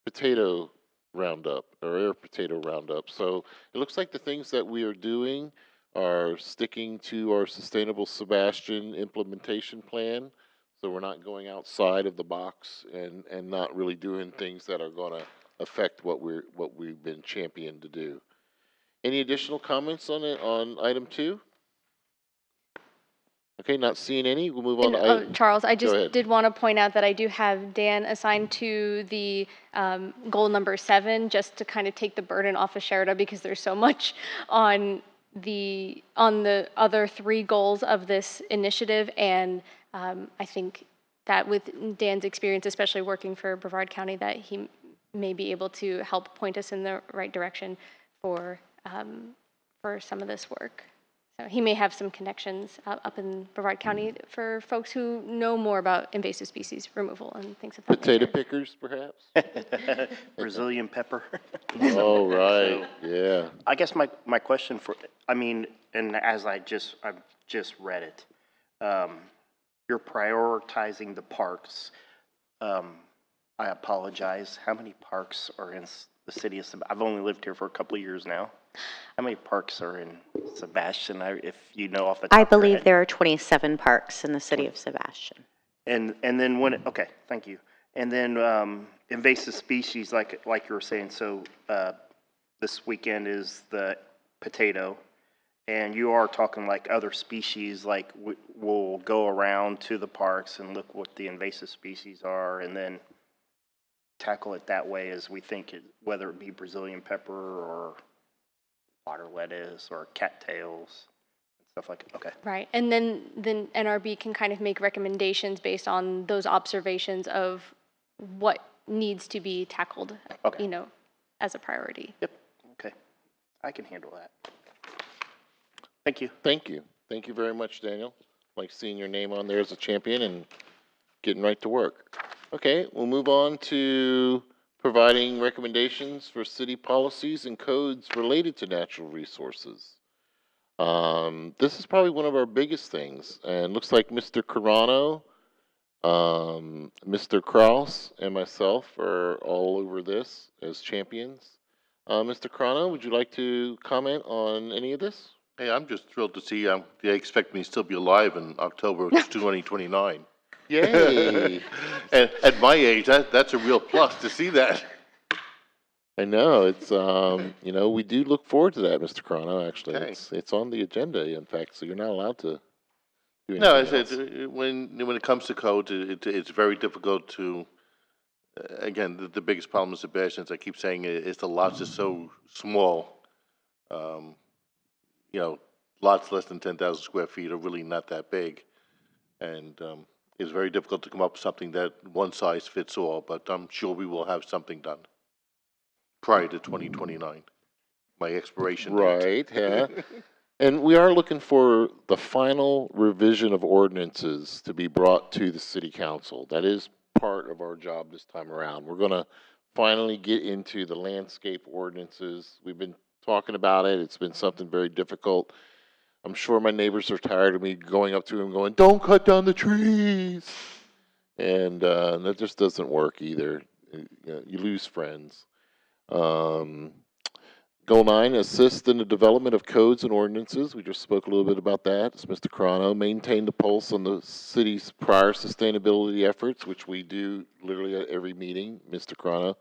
potato roundup or air potato roundup. So it looks like the things that we are doing are sticking to our sustainable Sebastian implementation plan. So we're not going outside of the box and not really doing things that are going to affect what we've been championed to do. Any additional comments on it on item 2? Okay, not seeing any. We'll move on And, to item. Charles, I Go just ahead. did want to point out that I do have Dan assigned to the goal number 7, just to kind of take the burden off of Sherida, because there's so much on the other 3 goals of this initiative. And I think that with Dan's experience, especially working for Brevard County, that he may be able to help point us in the right direction for some of this work. So he may have some connections up in Brevard County for folks who know more about invasive species removal and things of that Potato nature. pickers, perhaps? Brazilian pepper. Oh, right. Yeah. I guess my question I mean, and as I've just read it, you're prioritizing the parks. I apologize. How many parks are in the city of I've only lived here for a couple of years now. How many parks are in Sebastian? If you know off the top I of your believe head. there are 27 parks in the city of Sebastian. And then okay, thank you. And then invasive species, like you were saying. So this weekend is the potato, and you are talking like other species. Like we'll go around to the parks and look what the invasive species are, and then tackle it that way as we think it, whether it be Brazilian pepper or water lettuce or cattails and stuff like that. Okay. Right. And then NRB can kind of make recommendations based on those observations of what needs to be tackled, Okay. As a priority. Yep. Okay. I can handle that. Thank you. Thank you. Thank you very much, Daniel. Like seeing your name on there as a champion and getting right to work. Okay, we'll move on to providing recommendations for city policies and codes related to natural resources. This is probably one of our biggest things, and looks like Mr. Carano, Mr. Kraus, and myself are all over this as champions. Mr. Carano, would you like to comment on any of this? Hey, I'm just thrilled to see, they expect me to still be alive in October of 2029. Yay! And at my age, that's a real plus to see that. I know it's we do look forward to that, Mr. Crono. Actually, Okay. it's on the agenda. In fact, so you're not allowed to do No, anything it's, else. when it comes to codes, it's very difficult to. Again, the biggest problem with Sebastian, as I keep saying, is the lots are so small. Um, lots less than 10,000 square feet are really not that big, and it's very difficult to come up with something that one size fits all. But I'm sure we will have something done prior to 2029, my expiration date. Right? Yeah. And we are looking for the final revision of ordinances to be brought to the city council. That is part of our job this time around. We're going to finally get into the landscape ordinances. We've been talking about it. It's been something very difficult. I'm sure my neighbors are tired of me going up to them going, "Don't cut down the trees," and that just doesn't work either. You lose friends. Um, Goal 9, assist in the development of codes and ordinances. We just spoke a little bit about that. It's Mr. Crono. Maintain the pulse on the city's prior sustainability efforts, which we do literally at every meeting, Mr. Crono.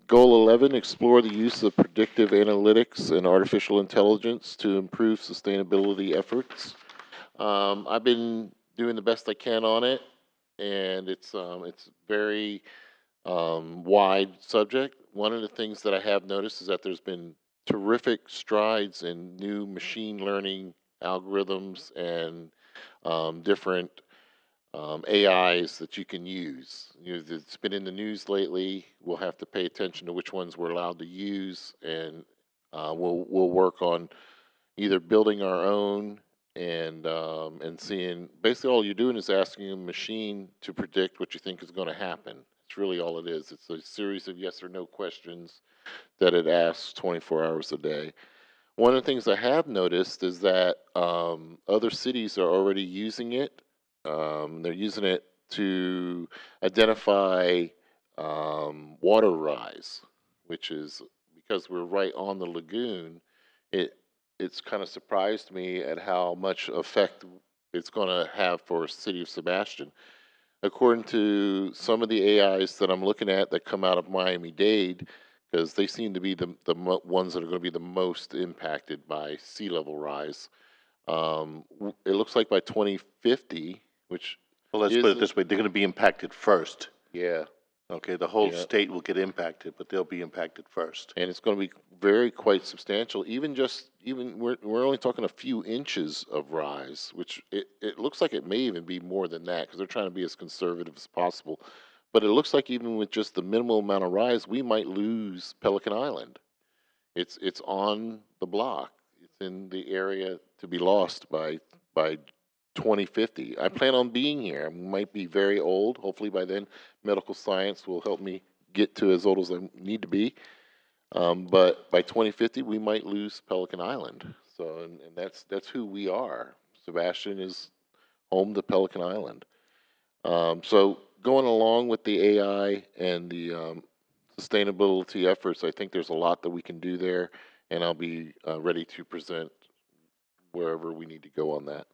Goal 11, explore the use of predictive analytics and artificial intelligence to improve sustainability efforts. I've been doing the best I can on it, and it's very wide subject. One of the things that I have noticed is that there's been terrific strides in new machine learning algorithms and different AIs that you can use. It's been in the news lately. We'll have to pay attention to which ones we're allowed to use, and we'll work on either building our own and seeing basically all you're doing is asking a machine to predict what you think is going to happen. It's really all it is. It's a series of yes or no questions that it asks 24 hours a day. One of the things I have noticed is that other cities are already using it. They're using it to identify water rise, which is because we're right on the lagoon. It it's kind of surprised me at how much effect it's going to have for city of Sebastian. According to some of the AIs that I'm looking at that come out of Miami-Dade, because they seem to be the ones that are going to be the most impacted by sea level rise. It looks like by 2050, which Well, let's put it this way, they're gonna be impacted first. yeah, Okay, the whole yeah, state will get impacted, but they'll be impacted first. and it's going to be very quite substantial. Even we're only talking a few inches of rise, which it looks like it may even be more than that because they're trying to be as conservative as possible. But it looks like even with just the minimal amount of rise, we might lose Pelican Island. It's on the block. It's in the area to be lost by 2050. I plan on being here. I might be very old. Hopefully by then, medical science will help me get to as old as I need to be. But by 2050, we might lose Pelican Island. So, and that's who we are. Sebastian is home to Pelican Island. So going along with the AI and the sustainability efforts, I think there's a lot that we can do there, and I'll be ready to present wherever we need to go on that.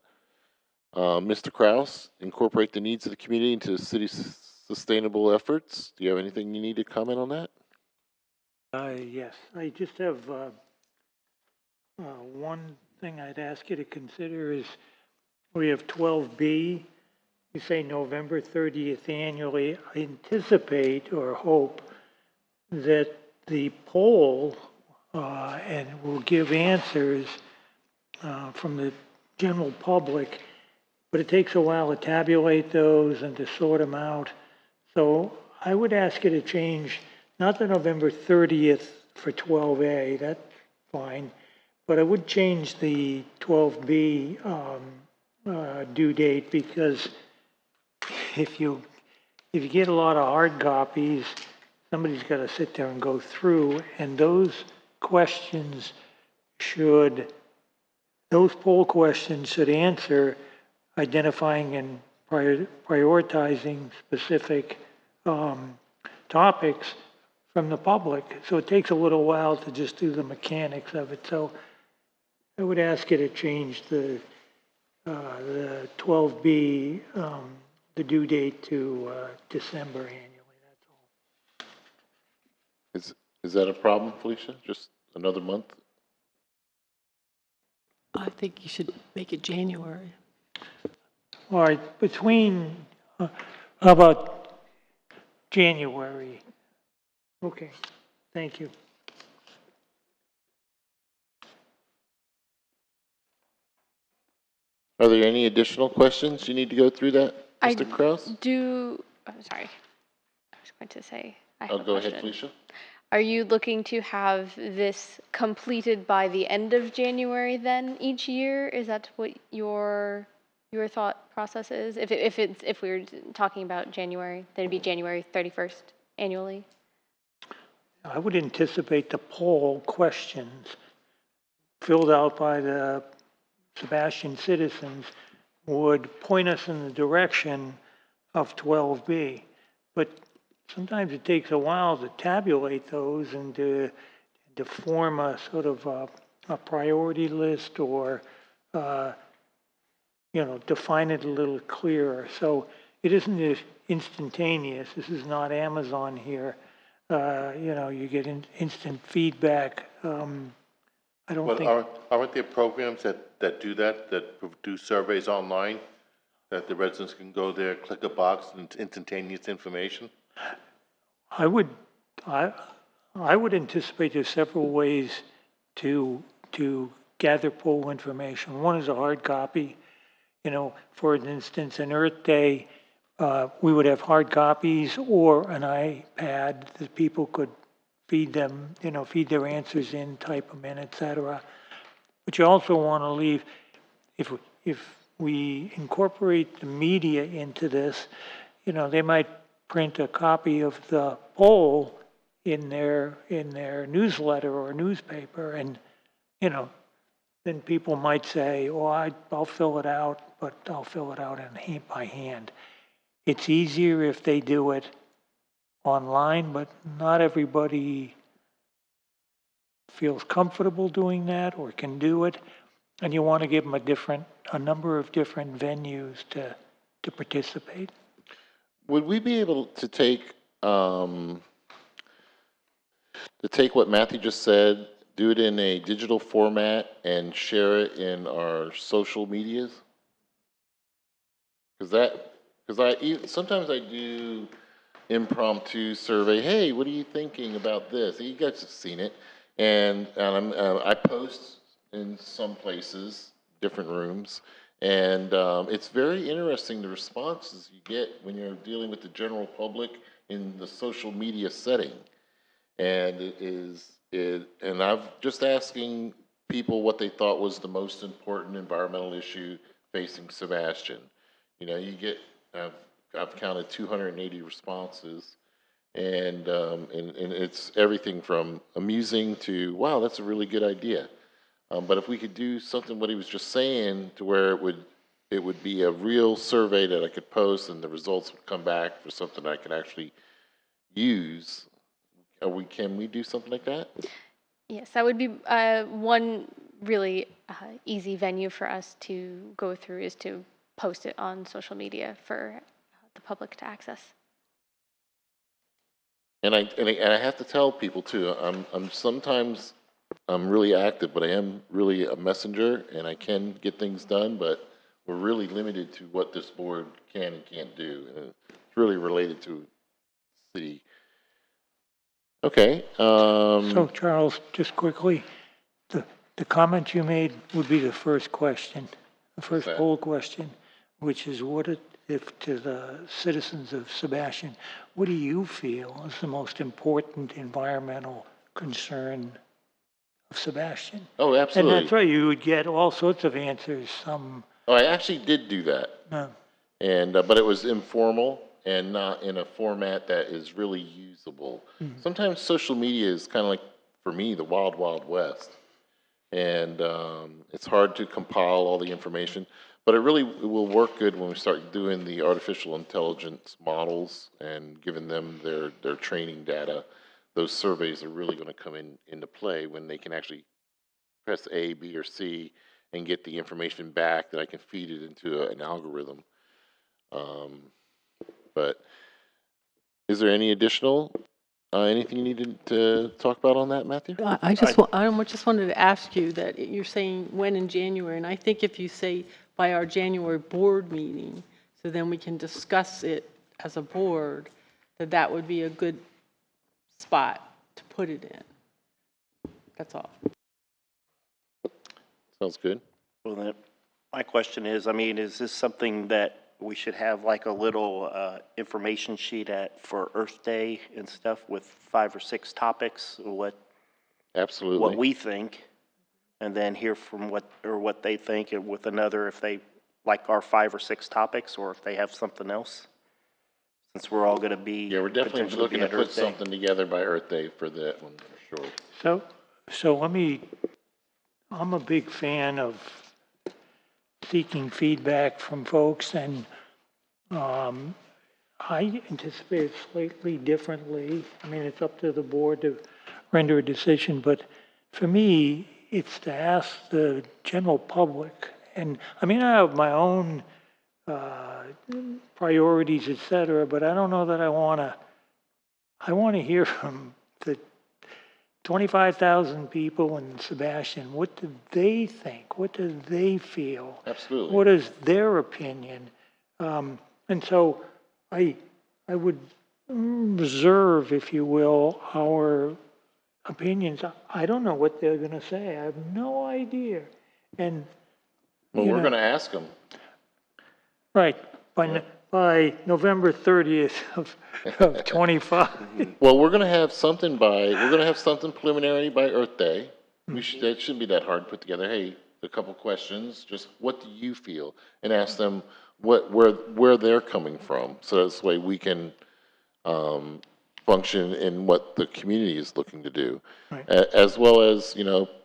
Mr. Kraus, incorporate the needs of the community into the city's sustainable efforts. Do you have anything you need to comment on that? Yes, I just have one thing I'd ask you to consider is we have 12B. You say November 30th annually. I anticipate or hope that the poll and will give answers from the general public, but it takes a while to tabulate those and to sort them out. So I would ask you to change not the November 30th for 12A, that's fine, but I would change the 12B due date because if you get a lot of hard copies, somebody's got to sit there and go through, and those poll questions should answer identifying and prioritizing specific topics from the public. So it takes a little while to just do the mechanics of it. So I would ask you to change the 12B, the due date to December annually, that's all. Is that a problem, Felicia? Just another month? I think you should make it January. All right, how about January? Okay, thank you. Are there any additional questions you need to go through that, Mr. Kraus? I'm sorry. I was going to say, I have Oh, a go question. ahead, Felicia. Are you looking to have this completed by the end of January then each year? Is that what your thought process is? If we were talking about January, then it'd be January 31st annually? I would anticipate the poll questions filled out by the Sebastian citizens would point us in the direction of 12B. But sometimes it takes a while to tabulate those and to form a sort of a priority list or, define it a little clearer. So it isn't instantaneous. This is not Amazon here. You get instant feedback. I don't think. Aren't there programs that do that do surveys online, that the residents can go there, click a box, and it's instantaneous information? I would anticipate there's several ways to gather poll information. One is a hard copy. For instance, an Earth Day, we would have hard copies or an iPad that people could feed their answers in, type them in, etc. But you also want to leave, if we incorporate the media into this, they might print a copy of the poll in their newsletter or newspaper, and, then people might say, oh, I'll fill it out, but I'll fill it out by hand. It's easier if they do it online, but not everybody feels comfortable doing that or can do it. And you want to give them a number of different venues to participate. Would we be able to take what Matthew just said, do it in a digital format, and share it in our social medias? Sometimes I do impromptu survey. Hey, what are you thinking about this? You guys have seen it, and I post in some places, different rooms, and it's very interesting the responses you get when you're dealing with the general public in the social media setting. And and I've just asking people what they thought was the most important environmental issue facing Sebastian. I've counted 280 responses, and it's everything from amusing to, wow, that's a really good idea. But if we could do something, what he was just saying, to where it would be a real survey that I could post, and the results would come back for something I could actually use. Can we do something like that? Yes, that would be one really easy venue for us to go through, is to post it on social media for the public to access. And I have to tell people too. Sometimes I'm really active, but I am really a messenger, and I can get things done. But we're really limited to what this board can and can't do, and it's really related to city. Okay. So Charles, just quickly, the comment you made would be the first question, the first poll question, which is if to the citizens of Sebastian, what do you feel is the most important environmental concern of Sebastian? Oh, absolutely. And that's right, you would get all sorts of answers. Oh, I actually did do that. And but it was informal and not in a format that is really usable. Sometimes social media is kind of like, for me, the wild, wild west. And it's hard to compile all the information. But it will work good when we start doing the artificial intelligence models and giving them their training data. Those surveys are really going to come into play when they can actually press A, B, or C and get the information back that I can feed it into an algorithm. But is there any additional, anything you needed to talk about on that, Matthew? I just wanted to ask you that you're saying when in January, and I think if you say by our January board meeting, so then we can discuss it as a board, that would be a good spot to put it in. That's all. Sounds good. Well, then, my question is, is this something that we should have like a little information sheet for Earth Day and stuff with 5 or 6 topics, Absolutely. What we think, and then hear from what they think, and with another, if they like our 5 or 6 topics, or if they have something else, since we're all going to be. Yeah, we're definitely looking to put something together by Earth Day for that one, for sure. So I'm a big fan of seeking feedback from folks, and I anticipate it slightly differently. It's up to the board to render a decision, but for me, it's to ask the general public. And I have my own priorities, et cetera, but I don't know that I want to hear from the 25,000 people in Sebastian. What do they think? What do they feel? Absolutely. What is their opinion? And so I would reserve, if you will, our opinions. I don't know what they're going to say. I have no idea. And we're going to ask them. Right. By November 30th of 25. Well, we're going to have something preliminary by Earth Day. That shouldn't be that hard to put together. Hey, a couple questions, just what do you feel? And ask them where they're coming from. So this way we can function in what the community is looking to do. Right. As well as,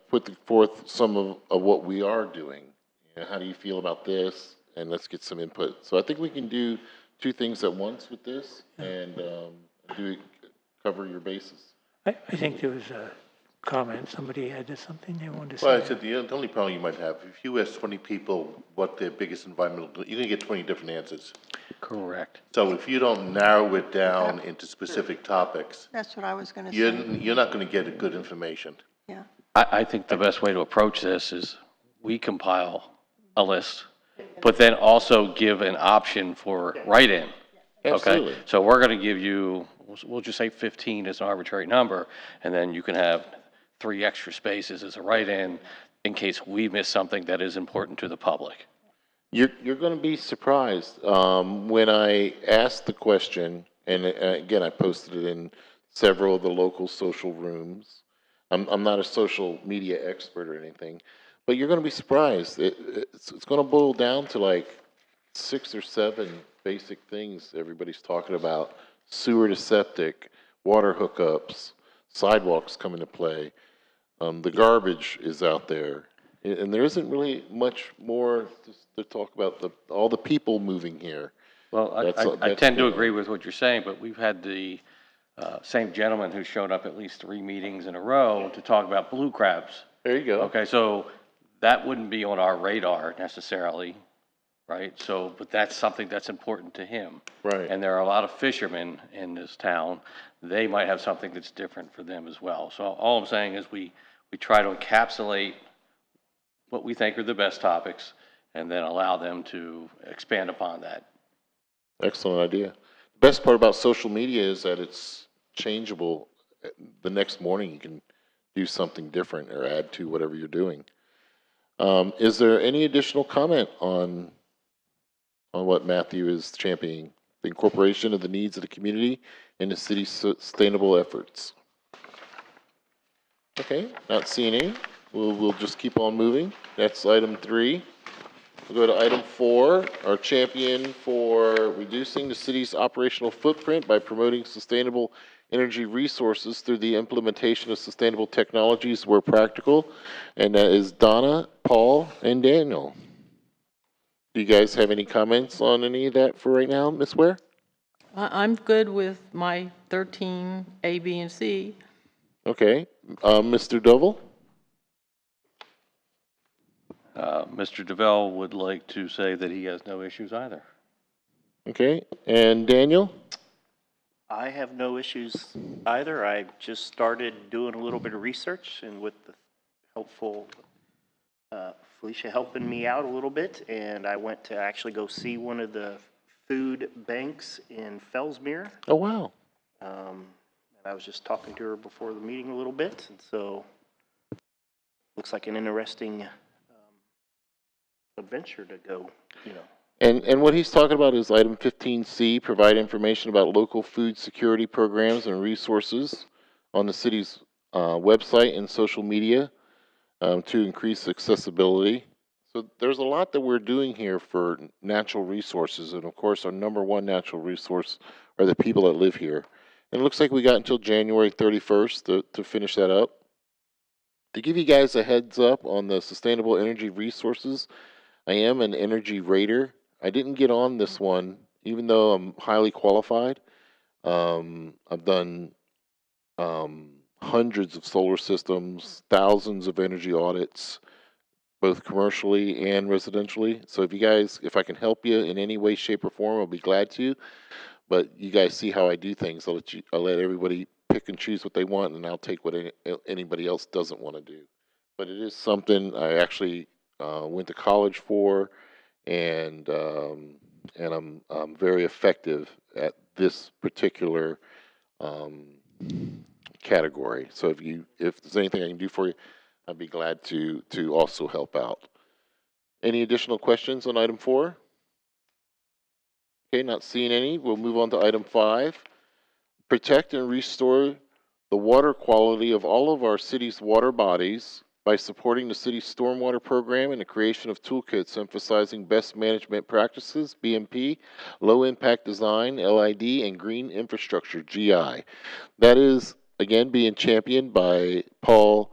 put forth some of what we are doing. How do you feel about this? And let's get some input. So I think we can do two things at once with this and cover your bases. I think there was a comment, somebody had something they wanted to say. Well, I said the only problem you might have, if you ask 20 people what their biggest environmental, you're gonna get 20 different answers. Correct. So if you don't narrow it down into specific topics, That's what I was going to you're, say. you're not gonna get good information. Yeah. I think the best way to approach this is we compile a list, but then also give an option for write-in. Absolutely. Okay? So we're going to give you, we'll just say 15 as an arbitrary number, and then you can have 3 extra spaces as a write-in in case we miss something that is important to the public. You're going to be surprised when I asked the question, and again, I posted it in several of the local social rooms. I'm not a social media expert or anything, but you're going to be surprised. It's going to boil down to like 6 or 7 basic things everybody's talking about: sewer to septic, water hookups, sidewalks come into play. The garbage is out there, and there isn't really much more to talk about. All the people moving here. Well, I That's tend to the- agree with what you're saying, but we've had the same gentleman who showed up at least 3 meetings in a row to talk about blue crabs. There you go. Okay, so that wouldn't be on our radar necessarily, right? So, but that's something that's important to him. Right. And there are a lot of fishermen in this town. They might have something that's different for them as well. So all I'm saying is we try to encapsulate what we think are the best topics and then allow them to expand upon that. Excellent idea. The best part about social media is that it's changeable. The next morning you can do something different or add to whatever you're doing. Is there any additional comment on what Matthew is championing? The incorporation of the needs of the community in the city's sustainable efforts. Okay, not seeing any. We'll just keep on moving. That's item 3. We'll go to item 4, our champion for reducing the city's operational footprint by promoting sustainable energy resources through the implementation of sustainable technologies where practical. And that is Donna, Paul, and Daniel. Do you guys have any comments on any of that for right now, Ms. Ware? I'm good with my 13, A, B, and C. Okay. Mr. Dovell? Mr. DeVell would like to say that he has no issues either. Okay. And Daniel? I have no issues either. I just started doing a little bit of research, and with the helpful Felicia helping me out a little bit, and I went to actually go see one of the food banks in Fellsmere. Oh, wow. And I was just talking to her before the meeting a little bit, and so looks like an interesting adventure to go, And what he's talking about is item 15C, provide information about local food security programs and resources on the city's website and social media to increase accessibility. So there's a lot that we're doing here for natural resources. And of course, our number one natural resource are the people that live here. And it looks like we got until January 31st to finish that up. To give you guys a heads up on the sustainable energy resources, I am an energy rater. I didn't get on this one, even though I'm highly qualified. I've done hundreds of solar systems, thousands of energy audits, both commercially and residentially. So if I can help you in any way, shape, or form, I'll be glad to. But you guys see how I do things. I'll let everybody pick and choose what they want, and I'll take what anybody else doesn't want to do. But it is something I actually went to college for, and I'm very effective at this particular category. So if there's anything I can do for you, I'd be glad to also help out. Any additional questions on item 4? Okay, not seeing any. We'll move on to item 5. Protect and restore the water quality of all of our city's water bodies by supporting the city's stormwater program and the creation of toolkits emphasizing best management practices, BMP, low impact design, LID, and green infrastructure, GI. That is, again, being championed by Paul.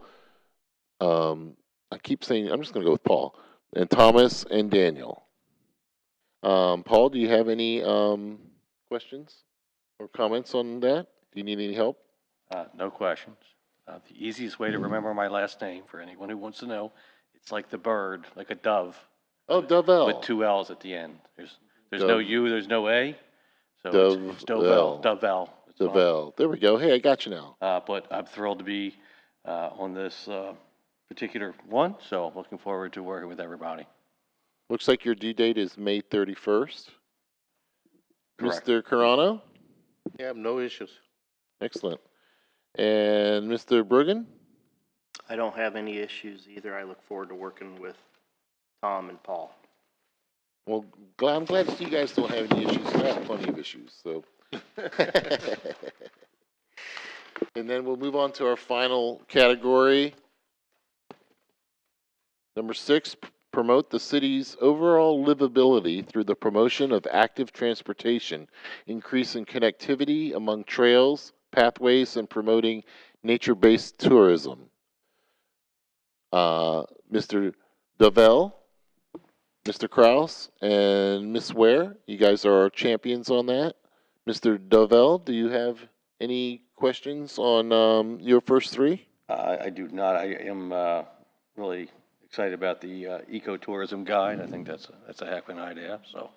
I keep saying, I'm just going to go with Paul, and Thomas and Daniel. Paul, do you have any questions or comments on that? Do you need any help? No questions. The easiest way to remember my last name, for anyone who wants to know, it's like the bird, like a dove. Oh, With Dovell. 2 L's at the end. There's no U, there's no A. So it's Dovell. Dovell. It's all. Dovell. There we go. Hey, I got you now. But I'm thrilled to be on this particular one, so I'm looking forward to working with everybody. Looks like your due date is May 31st. Correct. Mr. Carano? Yeah, no issues. Excellent. And Mr. Bruggen? I don't have any issues either. I look forward to working with Tom and Paul. Well, I'm glad to see you guys don't have any issues. I have plenty of issues, so. And then we'll move on to our final category. Number 6, promote the city's overall livability through the promotion of active transportation, increasing connectivity among trails, pathways, and promoting nature-based tourism. Mr. Dovell, Mr. Kraus, and Ms. Ware, you guys are our champions on that. Mr. Dovell, do you have any questions on your first 3? I do not. I am really excited about the ecotourism guide. I think that's a heck of an idea. So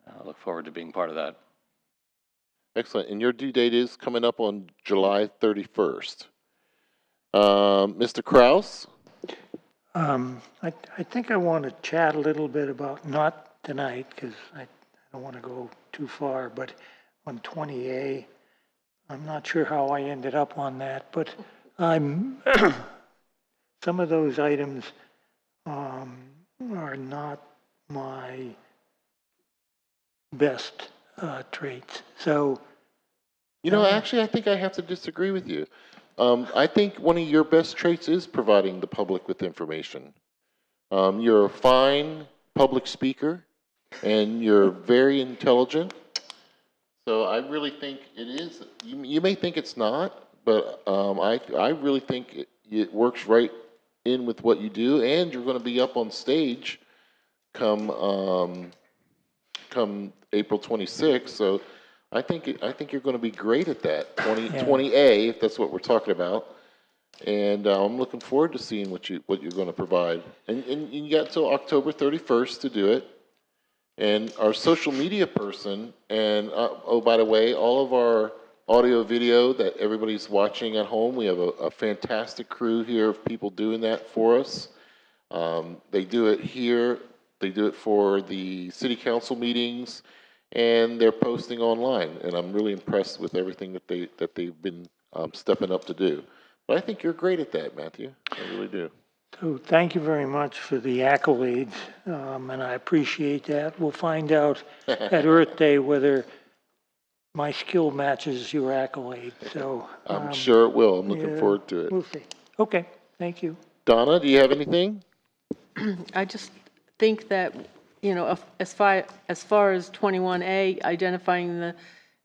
I look forward to being part of that. Excellent. And your due date is coming up on July 31st. Mr. Kraus? I think I want to chat a little bit about, not tonight, because I don't want to go too far, but on 20A, I'm not sure how I ended up on that, but I'm, some of those items are not my best traits. So, You know, actually, I think I have to disagree with you. I think one of your best traits is providing the public with information. You're a fine public speaker, and you're very intelligent. So I really think it is. You may think it's not, but I really think it works right in with what you do, and you're going to be up on stage come April 26th. So I think you're going to be great at that. 20A, if that's what we're talking about. And I'm looking forward to seeing what you're going to provide. And you got till October 31st to do it. And our social media person, and oh, by the way, all of our audio video that everybody's watching at home, we have a fantastic crew here of people doing that for us. They do it here. They do it for the city council meetings, and they're posting online. And I'm really impressed with everything that they've been stepping up to do. But I think you're great at that, Matthew. I really do. so thank you very much for the accolades, and I appreciate that. We'll find out at Earth Day whether my skill matches your accolade. So I'm sure it will. I'm looking forward to it. We'll see. Okay, thank you. Donna, do you have anything? I just think that, you know, as far as 21A, identifying the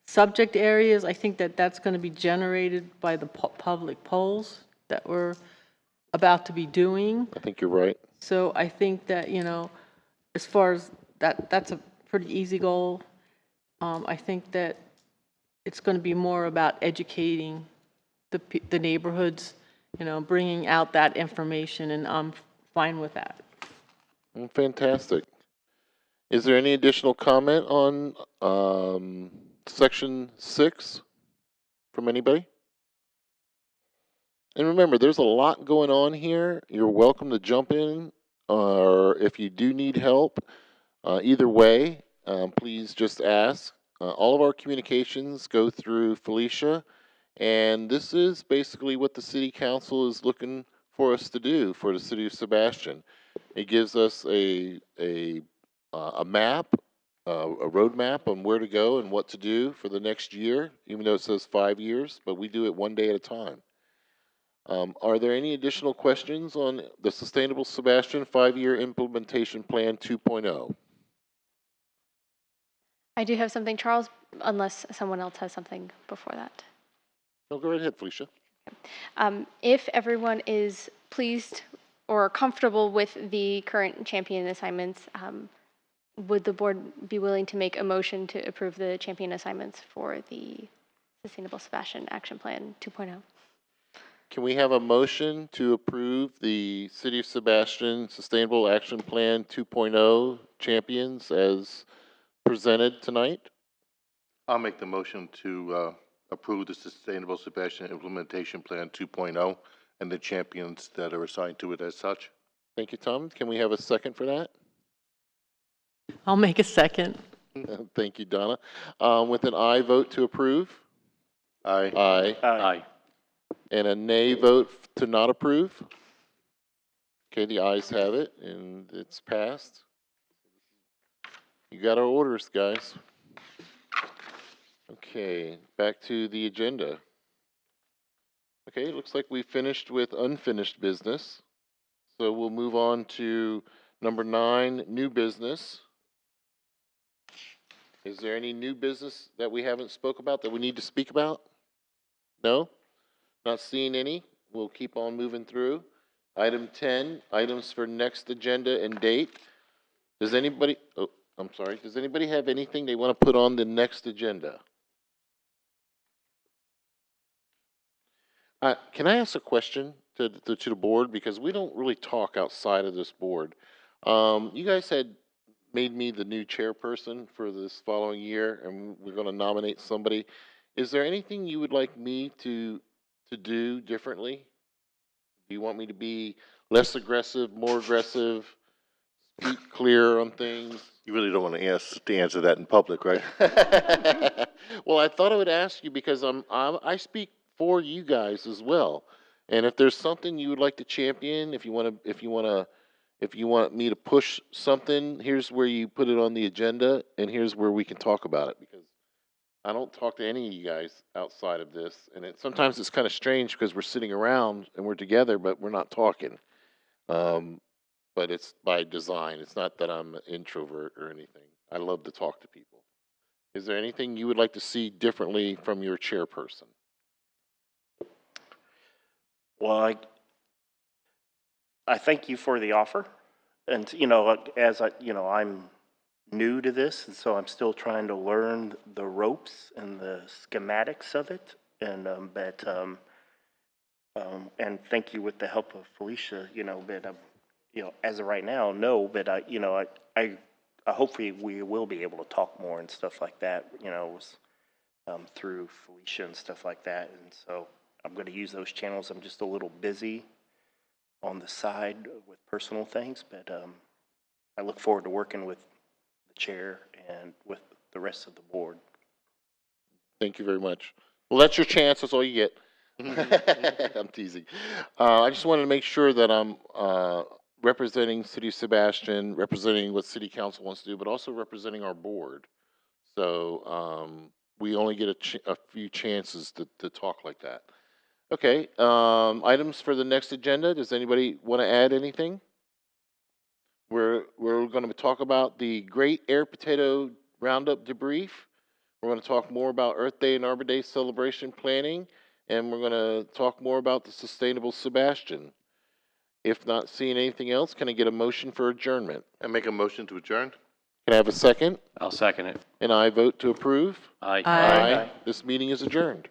subject areas, I think that that's going to be generated by the public polls that we're about to be doing. I think you're right. So I think that, you know, as far as that's a pretty easy goal. I think that it's going to be more about educating the neighborhoods, you know, bringing out that information, and I'm fine with that. Fantastic. Is there any additional comment on section 6 from anybody? And remember, there's a lot going on here. You're welcome to jump in, or if you do need help, either way, please just ask. All of our communications go through Felicia, and this is basically what the city council is looking for us to do for the city of Sebastian. It gives us a map, a roadmap on where to go and what to do for the next year, even though it says 5 years, but we do it one day at a time. Are there any additional questions on the Sustainable Sebastian 5-year implementation plan 2.0? I do have something, Charles, unless someone else has something before that. No, go right ahead, Felicia. If everyone is pleased or comfortable with the current champion assignments, would the board be willing to make a motion to approve the champion assignments for the Sustainable Sebastian Action Plan 2.0? Can we have a motion to approve the City of Sebastian Sustainable Action Plan 2.0 champions as presented tonight? I'll make the motion to approve the Sustainable Sebastian Implementation Plan 2.0 and the champions that are assigned to it as such. Thank you, Tom. Can we have a second for that? I'll make a second. Thank you, Donna. With an aye vote to approve? Aye. Aye. Aye. And a nay vote to not approve? Okay, the ayes have it, and it's passed. You got our orders, guys. Okay, back to the agenda. Okay, it looks like we finished with unfinished business. So we'll move on to number 9, new business. Is there any new business that we haven't spoke about that we need to speak about? No? Not seeing any. We'll keep on moving through. Item 10, items for next agenda and date. Does anybody, oh, I'm sorry, does anybody have anything they want to put on the next agenda? Can I ask a question to the board? Because we don't really talk outside of this board. You guys had made me the new chairperson for this following year, and we're going to nominate somebody. Is there anything you would like me to do differently? Do you want me to be less aggressive, more aggressive, speak clear on things? You really don't want to answer that in public, right? Well, I thought I would ask you because I speak for you guys as well. And if there's something you would like to champion, if you want me to push something, here's where you put it on the agenda, and here's where we can talk about it. Because I don't talk to any of you guys outside of this, and sometimes it's kind of strange because we're sitting around and we're together, but we're not talking. But it's by design. It's not that I'm an introvert or anything. I love to talk to people. Is there anything you would like to see differently from your chairperson? Well, I thank you for the offer. And, I'm new to this, and so I'm still trying to learn the ropes and the schematics of it. And, and thank you with the help of Felicia, but, as of right now, no, but I hopefully we will be able to talk more and stuff like that, through Felicia and stuff like that. And so I'm going to use those channels. I'm just a little busy on the side with personal things, but I look forward to working with the chair and with the rest of the board. Thank you very much. Well, that's your chance. That's all you get. I'm teasing. I just wanted to make sure that I'm representing City of Sebastian, representing what City Council wants to do, but also representing our board. So we only get a few chances to talk like that. Okay, items for the next agenda. Does anybody want to add anything? We're going to talk about the Great Air Potato Roundup debrief. We're going to talk more about Earth Day and Arbor Day celebration planning, and we're going to talk more about the Sustainable Sebastian. If not seeing anything else, can I get a motion for adjournment? I make a motion to adjourn. Can I have a second? I'll second it. And I vote to approve. Aye. Aye. This meeting is adjourned.